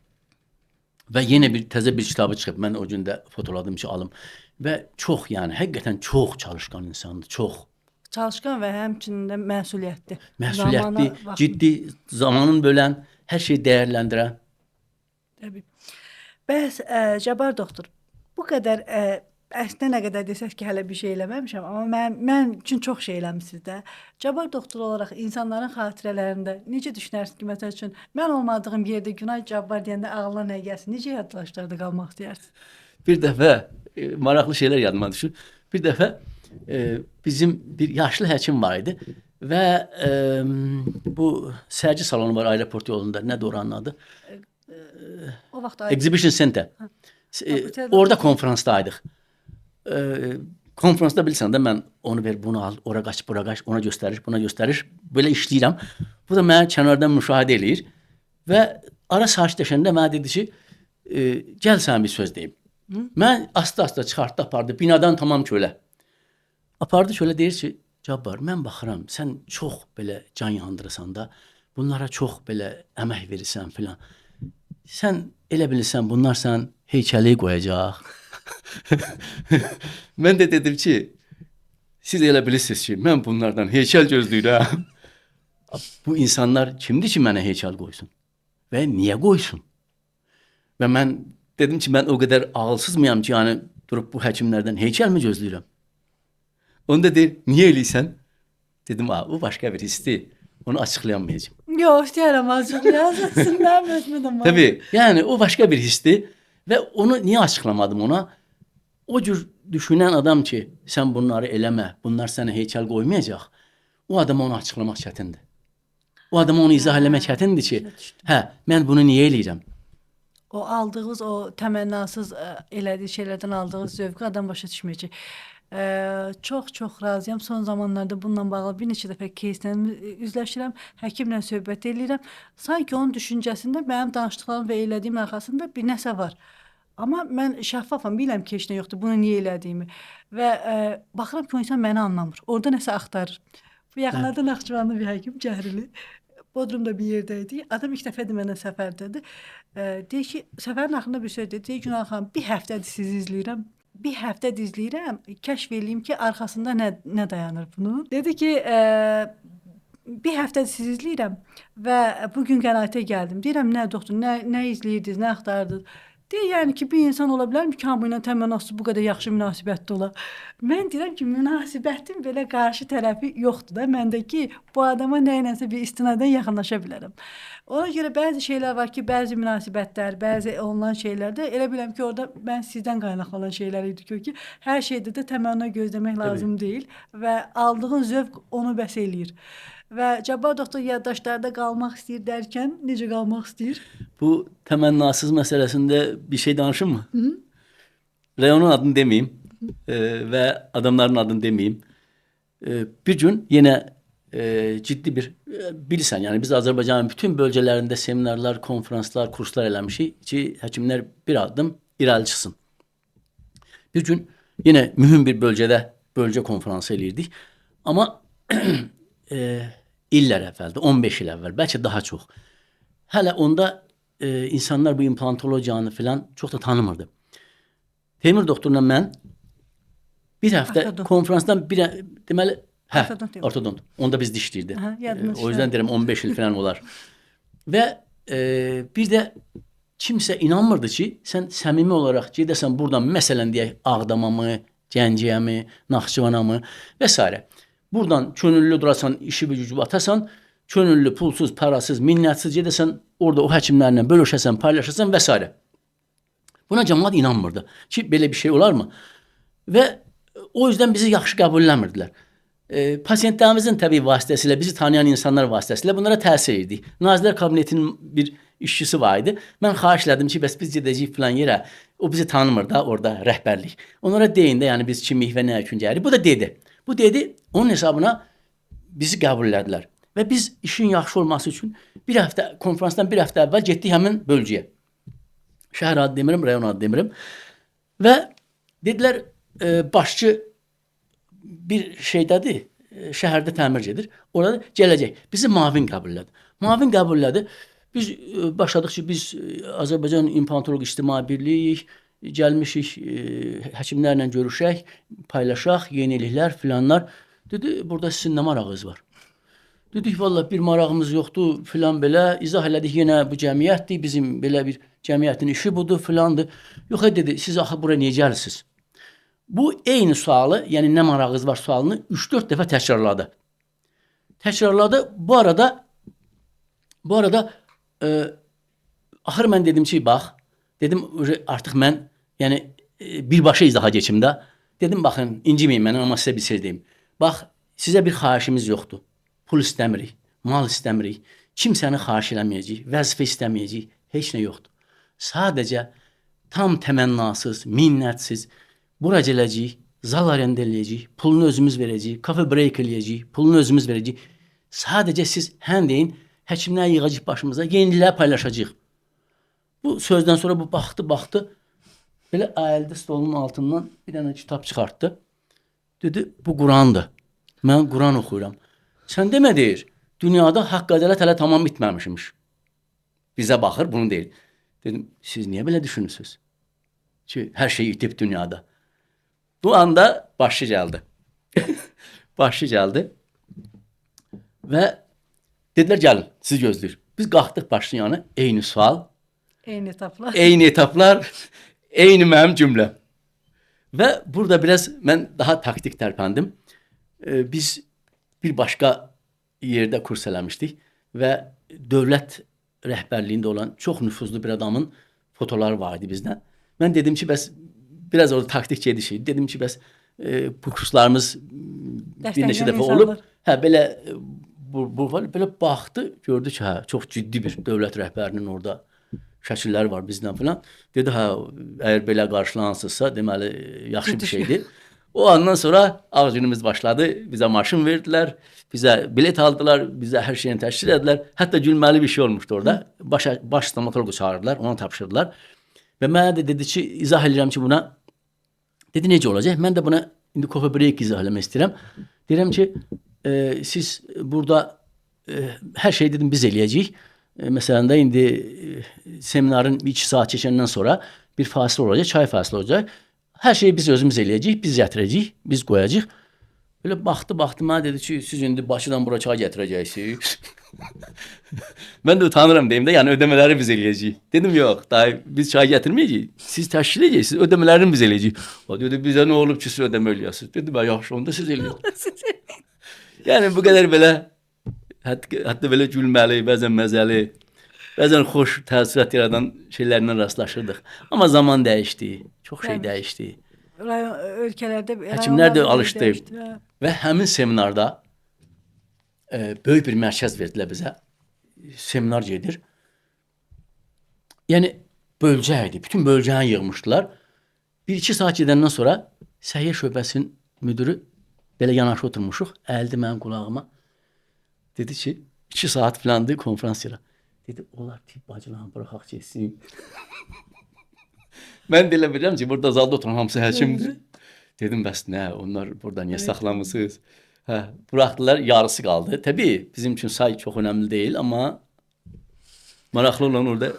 Və yenə təzə bir kitabı çıxıb. Mən o gün də fotoladım ki, alım. Və çox, yəni həqiqətən çox çalışqan insandır, çox. Çalışqan və həmçinin də məsuliyyətli. Məsuliyyətli, ciddi, zamanın bölən, hər şeyi dəyərləndirən. Təbii. Bəs Cabbar doktor, bu qədər əslində nə qədər desək ki, hələ bir şey eləməmişəm, amma mən üçün çox şey eləmisiniz də. Cabbar doktor olaraq insanların xatirələrində necə düşünərsiniz ki, məsəl üçün mən olmadığım yerdə Günay Cabbar deyəndə ağlına nə gəlsin? Necə yaddaşlarda qalmaq istəyirsiniz? Bir dəfə maraqlı şeylər yadıma düşür. Bir dəfə bizim bir yaşlı həkim var idi və bu sərgi salonu var aeroport yolunda. Nədir oranın adı? O vaxt Exhibition Center. Orada konferansdaydıq. Konferansda bilirsən də mən onu ver, bunu al, ora qaç, bura qaç, ona göstərir, buna göstərir. Belə işləyirəm. Bu da mənə kənardan müşahidə eləyir və ara sakitləşəndə mənə dedi ki, gəl sən bir söz deyim. Mən asta-asta çıxartdı, apardı. Binadan tamam kölə. Apardı kölə, deyir ki, Cabbar, mən baxıram, sən çox belə can yandırırsan da, bunlara çox belə əmək verirsən filan. Sən elə bilirsən, bunlar sən heykəli qoyacaq. Mən də dedim ki, siz elə bilirsiniz ki, mən bunlardan heykəl gözləyirəm. Bu insanlar kimdir ki, mənə heykəl qoysun? Və niyə qoysun? Və mən dedim ki, mən o qədər ağılsızmıyam ki, yəni durub bu həkimlərdən heykəl mi gözləyirəm? Onu da deyir, niyə eləyirsən? Dedim, bu başqa bir histir. Onu açıqlayamayacağım. Yox, istəyirəm açıqlayasın. Mənim özümə də var. Təbii, yəni o başqa bir histir və onu niyə açıqlamadım ona? O cür düşünən adam ki, sən bunları eləmə, bunlar sənə heykəl qoymayacaq, o adama onu açıqlamaq çətindir. O adama onu izah eləmək çətindir ki, mən bunu niyə eləyirəm? O aldığınız, o təmənnasız elədiyi şeylərdən aldığınız zövqü adam başa düşməyəcək. Çox razıyam. Son zamanlarda bununla bağlı bir neçə dəfə кейslə üzləşirəm. Həkimlə söhbət edirəm. Sanki onun düşüncəsində mənim danışdıqlarım və elədiyim arxasında bir nəsə var. Amma mən şəffafam, bilirəm ki, heç nə yoxdur, bunu niyə elədiyimi. Və baxıram ki, o insan məni anlamır. Orada nəsə axtarır. Bu yaxınlarda Naxçıvanlı bir həkim Cəhrili. Bodrumda bir yerdəydik. Adam ilk dəfədir mənə səfərdədir. Deyir ki, səfərin axırında bir söz dedi. Deyir Günay xanım, bir həftədir sizi izləyirəm. Bir həftədir izləyirəm. Kəşf eləyim ki, arxasında nə dayanır bunun. Dedi ki, bir həftədir sizi izləyirəm və bu gün qənaətə gəldim. Deyirəm, nə doktor, nə izləyirdiniz, nə axtardınız? Deyir, yəni ki, bir insan ola bilərmi ki, hamı ilə təmənnası bu qədər yaxşı münasibətdə ola? Mən deyirəm ki, münasibətin belə qarşı tərəfi yoxdur da məndə ki, bu adama nə ilənsə bir istinadən yaxınlaşa bilərəm. Ona görə bəzi şeylər var ki, bəzi münasibətlər, bəzi olunan şeylərdə elə biləm ki, orada mən sizdən qaynaqlanan şeylər idi ki, hər şeydə də təmənna gözləmək lazım deyil və aldığın zövq onu bəs eləyir. Və Cabbar doktor yaddaşlarda qalmaq istəyir dərkən necə qalmaq istəyir? Bu təmənnasız məsələsində bir şey danışım mı? Reyonun adını demeyeyim və adamların adını demeyeyim. Bir gün yenə ciddi bir bilirsən, yəni biz Azərbaycanın bütün bölgələrində seminarlar, konferanslar, kurslar eləmişik ki, həkimlər bir addım irəli çıxsın. Bir gün yenə mühüm bir bölgədə bölgə konferansı eləyirdik. Amma illər əvvəldir, 15 il əvvəl, bəlkə daha çox. Hələ onda insanlar bu implantologiyanı filan çox da tanımırdı. Teymur doktorla mən bir həftə konferansdan deməli, ortodont. Onda biz dişliydi. O yüzden deyirəm 15 il filan olar. Və bir də kimsə inanmırdı ki, sən səmimi olaraq gedəsən buradan məsələn deyək Ağdama mı, Gəncəyə mi, Naxçıvana mı və s. Buradan könüllü durasan, işi bir gücü atasan, könüllü, pulsuz, parasız, minnətsiz gedəsən, orada o həkimlərlə bölüşəsən, paylaşasan və s. Buna cəmaət inanmırdı ki, belə bir şey olar mı? Və o yüzden bizi yaxşı qəbulləmirdilər. Pasiyentlərimizin təbii vasitəsilə, bizi tanıyan insanlar vasitəsilə bunlara təsir edirdik. Nazirlər Kabinetinin bir işçisi var idi. Mən xahiş elədim ki, bəs biz gedəcəyik filan yerə. O bizi tanımır da orada rəhbərlik. Onlara deyin də, yəni biz kimik və nə üçün gəlirik. Bu da dedi. Bu dedi, onun hesabına bizi qəbul elədilər. Və biz işin yaxşı olması üçün bir həftə, konferansdan bir həftə əvvəl getdik həmin bölgəyə. Şəhər adı demirəm, rayon adı demirəm. Və dedilər, başçı bir şeydədir, şəhərdə təmir edir. Orada gələcək. Bizi mavin qəbul elədi. Mavin qəbul elədi. Biz başladıq ki, biz Azərbaycan İmplantoloq İctimai Birliyi gəlmişik, həkimlərlə görüşək, paylaşaq, yeniliklər filanlar. Dedi, burada sizin nə marağınız var? Dedik, vallahi bir marağımız yoxdur, filan belə. İzah elədik, yenə bu cəmiyyətdir, bizim belə bir cəmiyyətin işi budur, filandır. Yox, dedi, siz axı bura niyə gəlirsiniz? Bu eyni sualı, yəni nə marağınız var sualını 3-4 dəfə təkrarladı. Bu arada axır mən dedim ki, bax, dedim artıq mən yəni birbaşa izaha keçim də. Dedim, baxın, inciməyin mənə, amma sizə bir söz deyim. Bax, sizə bir xahişimiz yoxdur. Pul istəmirik, mal istəmirik, kimsəni xahiş eləməyəcək, vəzifə istəməyəcək, heç nə yoxdur. Sadəcə tam təmənnasız, minnətsiz bura gələcəyik, zal arenda eləyəcəyik, pulunu özümüz verəcəyik, kafe break eləyəcəyik, pulunu özümüz verəcəyik. Sadəcə siz həm deyin, həkimlər yığacaq başımıza, yeniliklər paylaşacaq. Bu sözdən sonra bu baxdı, belə əyildi stolunun altından bir dənə kitab çıxartdı. Dedi, bu Qurandır. Mən Quran oxuyuram. Sən demə deyir, dünyada haqq ədalət hələ tamam bitməmişmiş. Bizə baxır, bunu deyir. Dedim, siz niyə belə düşünürsünüz? Ki, hər şey itib dünyada. Bu anda başçı gəldi. Başçı gəldi. Və dedilər, gəlin, siz gözləyir. Biz qalxdıq başçının yanına, eyni sual. Eyni etaplar, eyni mənim cümlə. Və burada biraz mən daha taktik tərpəndim. Biz bir başqa yerdə kurs eləmişdik və dövlət rəhbərliyində olan çox nüfuzlu bir adamın fotoları var idi bizdən. Mən dedim ki, bəs biraz orada taktik gedişiydi. Dedim ki, bəs bu kurslarımız bir neçə dəfə olub. Belə belə baxdı, gördü ki, çox ciddi bir dövlət rəhbərinin orada şəkilləri var bizdən filan. Dedi, əgər belə qarşılansınızsa, deməli, yaxşı bir şeydir. O andan sonra ağ günümüz başladı. Bizə maşın verdilər, bizə bilet aldılar, bizə hər şeyini təşkil edilər. Hətta gülməli bir şey olmuşdu orada. Baş stomatologu çağırdılar, ona tapşırdılar. Və mənə də dedi ki, izah edirəm ki, buna. Dedi, necə olacaq? Mən də buna indi coffee break izah eləmək istəyirəm. Deyirəm ki, siz burada her şeyi dedim biz eləyəcəyik. Mesela da indi seminarın 2 saat keçəndən sonra bir fasilə olacaq, çay fasilə olacaq. Hər şeyi biz özümüz eləyəcəyik, biz gətirəcəyik, biz qoyacağıq. Böyle baxdı, mənə dedi ki, siz indi Bakıdan bura çay gətirəcəksiniz. Mən də utanıram deyim də, yəni ödəmələri biz eləyəcəyik. Dedim, yox, dayı, biz çay gətirməyəcəyik. Siz təşkil edəcəksiniz, ödəmələrini biz eləyəcəyik. O dedi, bizə nə olub ki, siz ödəmə eləyəsiniz? Dedim, yaxşı, onda siz eləyin. Yəni bu qədər belə, hətta belə gülməli, bəzən məzəli, bəzən xoş təəssürat yaradan şeylərlə rastlaşırdıq. Amma zaman dəyişdi, çox şey dəyişdi. Rayon ölkələrdə Həkimlər də alışdı. Və həmin seminarda böyük bir mərkəz verdilər bizə. Seminar gedir. Yəni bölgə idi. Bütün bölgəni yığmışdılar. 1-2 saat gedəndən sonra səhiyyə şöbəsinin müdürü belə yanaşı oturmuşuq. Əldi mənim qulağıma. Dedi ki, 2 saat filandı konferans yeri. Dedi, onlar tibb bacılarını bıraxaq getsin. Mən də elə bilirəm ki, burada zalda oturan hamısı həkimdir. Dedim, bəs nə, onlar burada niyə saxlamısınız? Buraxdılar, yarısı qaldı. Təbii, bizim üçün say çox önəmli deyil, amma maraqlı olan orada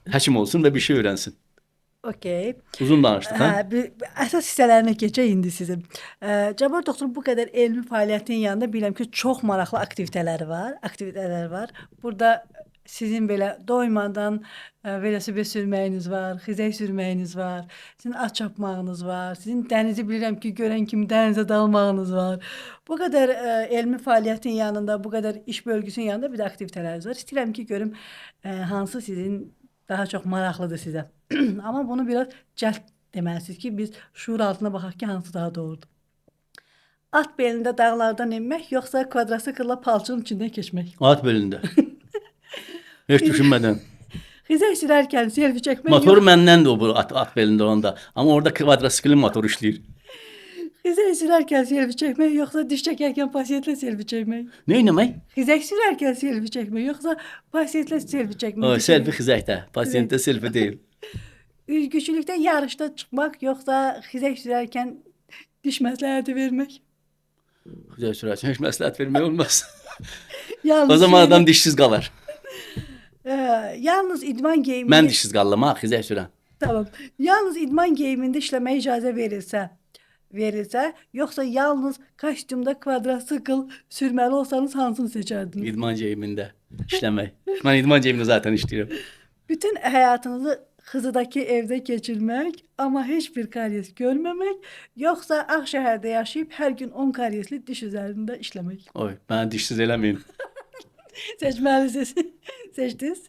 həkim olsun və bir şey öyrənsin. Okey. Uzun danışdıq, hə? Əsas hissələrinə keçək indi sizin. Cabbar doktor bu qədər elmi fəaliyyətin yanında bilirəm ki, çox maraqlı aktivitelər var. Burada sizin belə doymadan velosiped sürməyiniz var, xizək sürməyiniz var, sizin at çapmağınız var, sizin dənizi bilirəm ki, görən kimi dənizə dalmağınız var. Bu qədər elmi fəaliyyətin yanında, bu qədər iş bölgüsünün yanında bir də aktiviteləriniz var. İstəyirəm ki, görüm hansı sizin daha çox maraqlıdır sizə. Amma bunu biraz cəld deməlisiniz ki, biz şuur altına baxaq ki, hansı daha doğrudur. At belində dağlardan enmək, yoxsa kvadrotsikllə palçığın içindən keçmək? At belində. Heç düşünmədən. Xizək sürərkən selfie çəkmək. Motor məndəndir o bu at belində olanda. Amma orada kvadrotsiklin motoru işləyir. Xizək sürərkən selfie çəkmək, yoxsa diş çəkərkən pasientlə selfie çəkmək? Nə etmək? Xizək sürərkən selfie çəkmək, yoxsa pasientlə selfie çəkmək? Selfie xizəkdə, pasientdə selfie deyil. Üzgüçülükdə yarışda çıxmaq, yoxsa xizək sürərkən diş məsləhəti vermək? Xizək sürərkən heç məsləhət vermək olmaz. O zaman adam dişsiz qalır. Yalnız idman geyimində... Mən dişsiz qalım, xizək sürən. Tamam. Yalnız idman geyimində işləməyə icazə verilsə, yoxsa yalnız kostyumda kvadrotsikl sürməli olsanız hansını seçərdiniz? İdman geyimində işləmək. Mən idman geyimində zaten işləyirəm. Bütün həyatınızı Xızıdakı evdə keçirmək, amma heç bir karies görməmək, yoxsa Ağşəhərdə yaşayıb hər gün 10 kariesli diş üzərində işləmək? Oy, mən dişsiz eləməyin. Seçməlisiniz. Seçdiniz.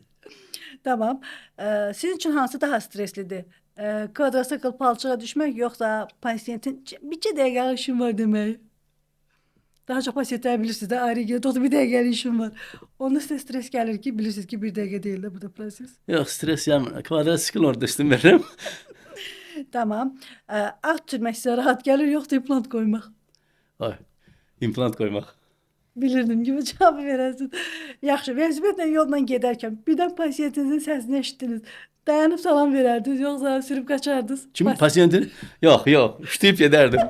Tamam. Sizin üçün hansı daha streslidir? Kvadrotsikl palçığa düşmək, yoxsa pasiyentin bir dəqiqə işim var demək? Daha çox pasientlər bilirsiniz də, ayrı gəlir, doktor bir dəqiqə işim var. Onda sizə stres gəlir ki, bilirsiniz ki, bir dəqiqə deyil də bu da proses. Yox, stres gəlmir. Kvadrotsikl orada üstün verirəm. Tamam. At sürmək sizə rahat gəlir, yoxsa implant qoymaq? Oy, implant qoymaq. Bilirdim ki, bu cavabı verəsin. Yaxşı, velosipedlə yolla gedərkən birdən pasiyentinizin səsini eşitdiniz. Dayanıb salam verərdiniz, yoxsa sürüb qaçardınız? Kim? Pasiyentin? Yox, üştüyüb gedərdim.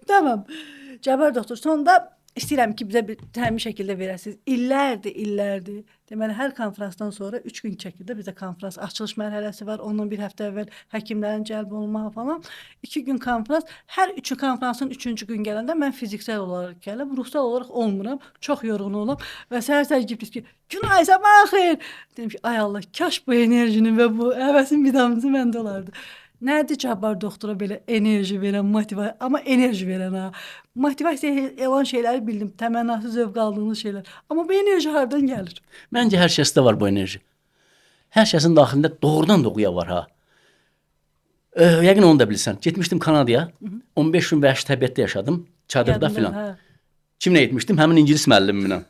Tamam. Cabbar doktor, sonunda istəyirəm ki, bizə həmin şəkildə verəsiniz. İllərdir. Deməli, hər konferansdan sonra 3 gün çəkirdə bizə konferans açılış mərhələsi var. Ondan bir həftə əvvəl həkimlərin cəlb olunmağı falan. 2 gün konferans. Hər 3 konferansın 3-cü gün gələndə mən fiziksel olaraq gələm, ruhsal olaraq olmuram. Çox yorğun olam və səhər-səhər gibirsiniz ki, "Günay, sabah xeyir." Dedim ki, "Ay Allah, kaş bu enerjinin və bu həvəsin vidaminizi məndə olardı." Nədir Cabbar doktora belə enerji verən, motivasiya, amma enerji verən ha. Motivasiya olan şeyləri bildim, təmənnası zövq aldığınız şeylər. Amma bu enerji hardan gəlir? Məncə hər kəsdə var bu enerji. Hər kəsin daxilində doğrudan doğruya var ha. Yəqin onu da bilirsən. Getmişdim Kanadaya. 15 gün vəhşi təbiətdə yaşadım. Çadırda filan. Kimlə getmişdim? Həmin ingilis müəllimimlə.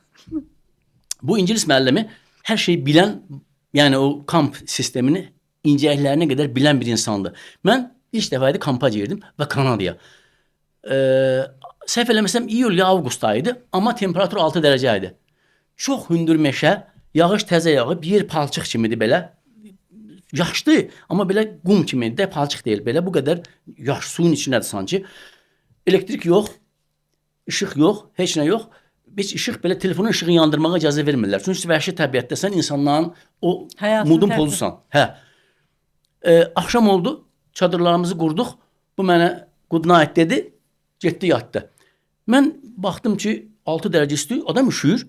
Bu ingilis müəllimi hər şeyi bilən, yəni o kamp sistemini incəliklərinə qədər bilən bir insandır. Mən ilk dəfə idi kampa girdim və Kanadaya. Səhv eləməsəm iyul ya avqust ayıydı, amma temperatur 6 dərəcə idi. Çox hündür meşə, yağış təzə yağıb, yer palçıq kimidir belə. Yaşdı, amma belə qum kimidir də, palçıq deyil belə. Bu qədər yaş suyun içindədir sanki. Elektrik yox. işıq yox, heç nə yox. Heç işıq belə telefonun işığını yandırmağa icazə vermirlər. Çünki vəhşi təbiətdəsən, insanların o Həyatını mudun təhdid- pozursan. Hə. Axşam oldu, çadırlarımızı qurduq. Bu mənə good night dedi, getdi yatdı. Mən baxdım ki 6 dərəcə isti, adam üşüyür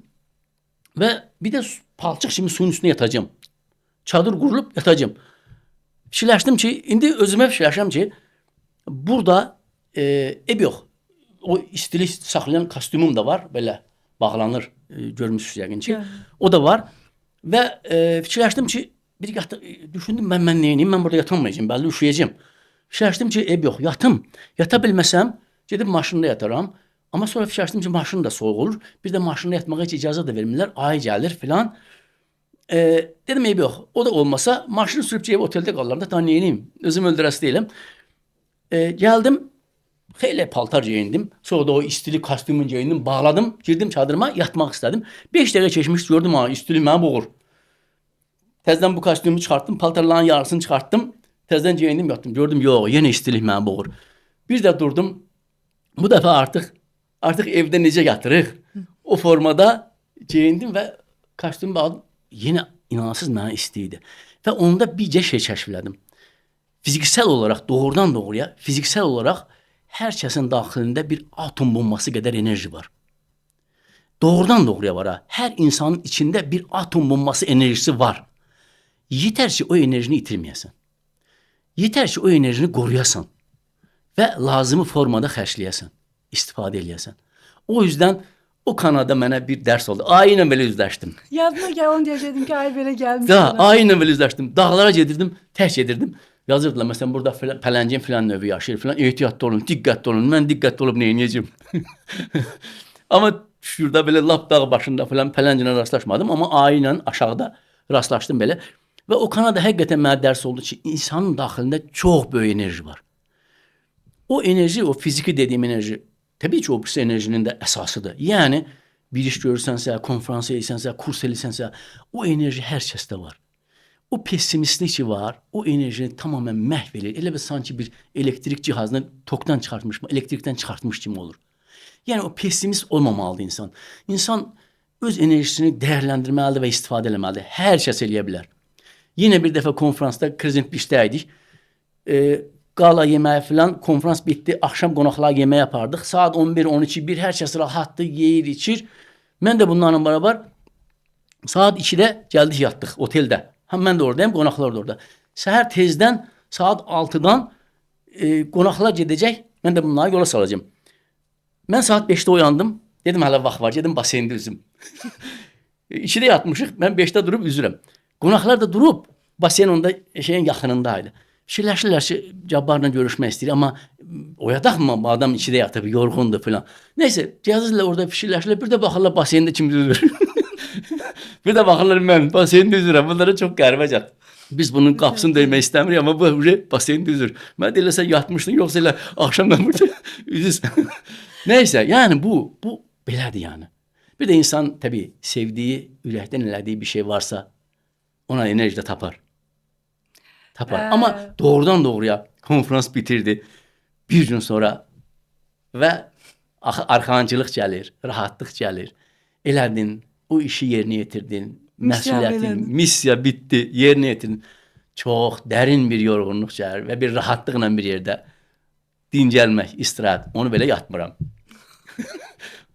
və bir də palçıq kimi suyun üstünə yatacağım. Çadır qurulub yatacağım. Fikirləşdim ki, indi özümə fikirləşəm ki, burada ev yox. O istilik saxlayan kostyumum da var, belə bağlanır, görmüsünüz yəqin ki. O da var və fikirləşdim ki, düşündüm mən nəyim, mən burada yatamayacağım, bəlli üşüyəcəm. Fikirləşdim ki, ev yox, yatım. Yata bilməsəm, gedib maşında yataram. Amma sonra fikirləşdim ki, maşın da soyuq olur. Bir də maşında yatmağa heç icazə də vermirlər, ay gəlir filan. Dedim ev yox. O da olmasa maşını sürüb ev oteldə qalarım da, daha nəyim? Özüm öldürəsi deyiləm. Gəldim, xeyli paltar geyindim. Sonra da o istilik kostyumu geyindim, bağladım, girdim çadırıma, yatmaq istədim. 5 dəqiqə keçmiş gördüm ha, istilik məni boğur. Təzədən bu kostyumu çıxartdım, paltarların yarısını çıxartdım. Təzədən geyindim, yatdım. Gördüm, yox, yenə istilik məni boğur. Bir də durdum. Bu dəfə artıq evdə necə yatırıq? O formada geyindim və kostyumu bağladım. Yenə inanasız mənə isti idi. Və onda bircə şey kəşflədim. Fiziksel olaraq, doğrudan doğruya, fiziksel olaraq hər kəsin daxilində bir atom bombası qədər enerji var. Doğrudan doğruya var ha. Hər insanın içində bir atom bombası enerjisi var. Yetər ki o enerjini itirməyəsən. Yetər ki o enerjini qoruyasan və lazımi formada xərcləyəsən, istifadə eləyəsən. O yüzden o kanada mənə bir dərs oldu. Aynen belə üzləşdim. Yadıma gəl, onu deyəcəkdim ki, ay belə gəlmiş. Da, aynen belə üzləşdim. Dağlara gedirdim, tək gedirdim. Yazırdılar məsələn burada pələncin filan növü yaşayır filan. Ehtiyatlı olun, diqqətli olun. Mən diqqətli olub nə edəcəm? Amma şurada belə lap dağ başında filan pələncinə rastlaşmadım, amma aynen aşağıda rastlaşdım belə. Və o kanada həqiqətən mənə dərs oldu ki, insanın daxilində çox böyük enerji var. O enerji, o fiziki dediyim enerji, təbii ki o birisi enerjinin də əsasıdır. Yəni bir iş görürsənsə, konferans edirsənsə, kurs edirsənsə, o enerji hər kəsdə var. O pessimistlik ki var, o enerjini tamamen məhv edir. Elə bir sanki bir elektrik cihazını tokdan çıxartmış, elektrikdən çıxartmış kimi olur. Yəni o pessimist olmamalıdır insan. İnsan öz enerjisini dəyərləndirməlidir və istifadə etməlidir. Hər kəs eləyə bilər. Yenə bir dəfə konferansda Crescent Beach-də idik. Qala yeməyi filan, konferans bitdi, axşam qonaqlar yemək yapardıq. Saat 11, 12, 1 hər kəs rahatdır, yeyir, içir. Mən də bunlarla beraber saat 2-də gəldik yatdıq oteldə. Mən də oradayım, qonaqlar da orada. Səhər tezdən saat 6-dan qonaqlar gedəcək, mən də bunları yola salacağım. Mən saat 5-də oyandım, dedim hələ vaxt var, gedim baseyndə üzüm. 2-də yatmışıq, mən 5-də durub üzürəm. Qonaqlar da durub, baseyn onda şeyin yaxınındaydı. Fikirləşirlər ki, Cabbarla görüşmək istəyir, amma oyadaq mı? Adam 2-də yatıb, yorğundur filan. Neyse, cihazla orada fikirləşirlər, bir də baxırlar baseyndə kim üzür. Bir də baxırlar mən baseyndə üzürəm. Bunlara çox qəribəcə. Biz bunun qapısını döymək istəmirik, amma bu baseyndə üzür. Mən deyiləsə yatmışdın, yoxsa elə axşamdan burada üzürsən. Neyse, yəni bu belədir yəni. Bir də insan təbii sevdiyi, ürəkdən elədiyi bir şey varsa ona enerji də tapar. Ama doğrudan doğruya konferans bitirdi. Bir gün sonra və arxancılıq gəlir, rahatlıq gəlir. Elədin, o işi yerinə yetirdin, məsuliyyətin, missiya bitdi, yerinə yetirdin. Çox dərin bir yorğunluq gəlir və bir rahatlıqla bir yerdə dincəlmək, istirahət. Onu belə yatmıram.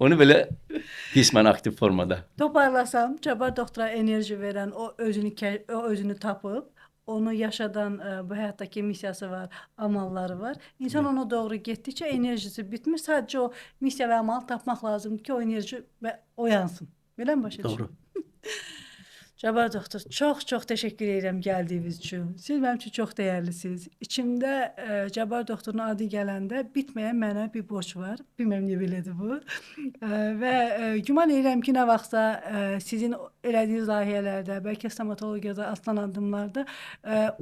Onu belə qismən aktiv formada. Toparlasam, Cabbar doktora enerji verən, o özünü tapıb, onu yaşadan bu həyatdakı missiyası var, amalları var. İnsan ona doğru getdikcə enerjisi bitmir. Sadəcə o missiya və amal tapmaq lazımdır ki, o enerji oyansın. Belə mi başa düşürəm? Doğru. Cabbar doktor, çox təşəkkür edirəm gəldiyiniz üçün. Siz mənim üçün çox dəyərlisiniz. İçimdə Cabbar doktorun adı gələndə bitməyən mənə bir borc var. Bilmirəm niyə belədir bu. Və güman edirəm ki, nə vaxtsa sizin elədiyiniz layihələrdə, bəlkə stomatologiyada atılan addımlarda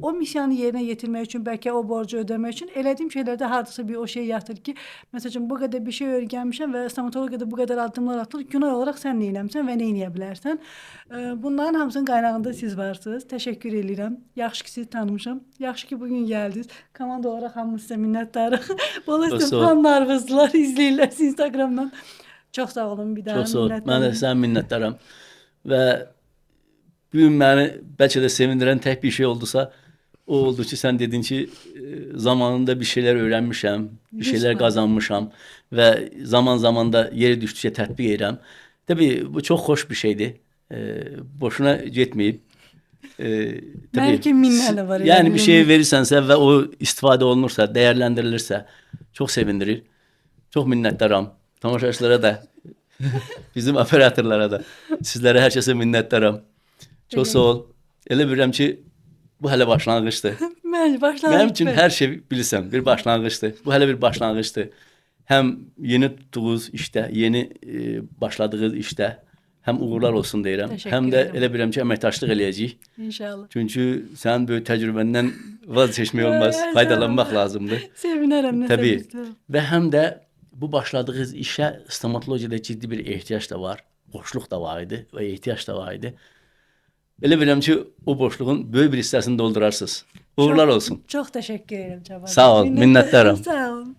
o missiyanı yerinə yetirmək üçün, bəlkə o borcu ödəmək üçün elədiyim şeylərdə hardasa bir o şey yatır ki, məsələn, bu qədər bir şey öyrənmişəm və stomatologiyada bu qədər addımlar atılır. Günah olaraq sən nə eləmsən və nə eləyə bilərsən? Bunların hamısının qaynağında siz varsınız. Təşəkkür edirəm. Yaxşı ki sizi tanımışam. Yaxşı ki bugün gəldiniz. Komanda olaraq hamımız sizə minnətdarıq. Valla Çox sizin sağ ol. fanlarınızlar, izləyirlər sizi Instagramdan. Çox sağ olun bir daha. Çox sağ ol. Mən də minnətdarım. sənə minnətdaram. Və bu gün məni bəlkə də sevindirən tək bir şey oldusa, o oldu ki, sən dedin ki, zamanında bir şeylər öyrənmişəm, bir şeylər 100%. qazanmışam və zaman-zaman da yeri düşdükcə tətbiq edirəm. Təbii bu çox xoş bir şeydir. Boşuna getməyib. Bəlkə minlərlə var. Yəni bir şey verirsənsə və o istifadə olunursa, dəyərləndirilirsə, çox sevindirir. Çox minnətdaram. Tamaşaçılara da, bizim operatorlara da, sizlərə, hər kəsə minnətdaram. Çox sağ ol. Elə bilirəm ki, bu hələ başlanğıcdır. Mən başlanğıc. Mənim üçün hər şey bilirsən, bir başlanğıcdır. Bu hələ bir başlanğıcdır. Həm yeni tutduğunuz işdə, yeni başladığınız işdə həm uğurlar olsun deyirəm. Təşəkkür Həm də edirəm. elə bilirəm ki, əməkdaşlıq eləyəcəyik. İnşallah. Çünki sənin böyük təcrübəndən vaz keçmək olmaz, faydalanmaq lazımdır. Sevinərəm. Nəsə Təbii. bilsəm. Və həm də bu başladığınız işə stomatologiyada ciddi bir ehtiyac da var. Boşluq da var idi və ehtiyac da var idi. Elə bilirəm ki, o boşluğun böyük bir hissəsini doldurarsınız. Uğurlar olsun. Çox təşəkkür edirəm Cavad. Sağ ol, minnətdaram. Sağ olun.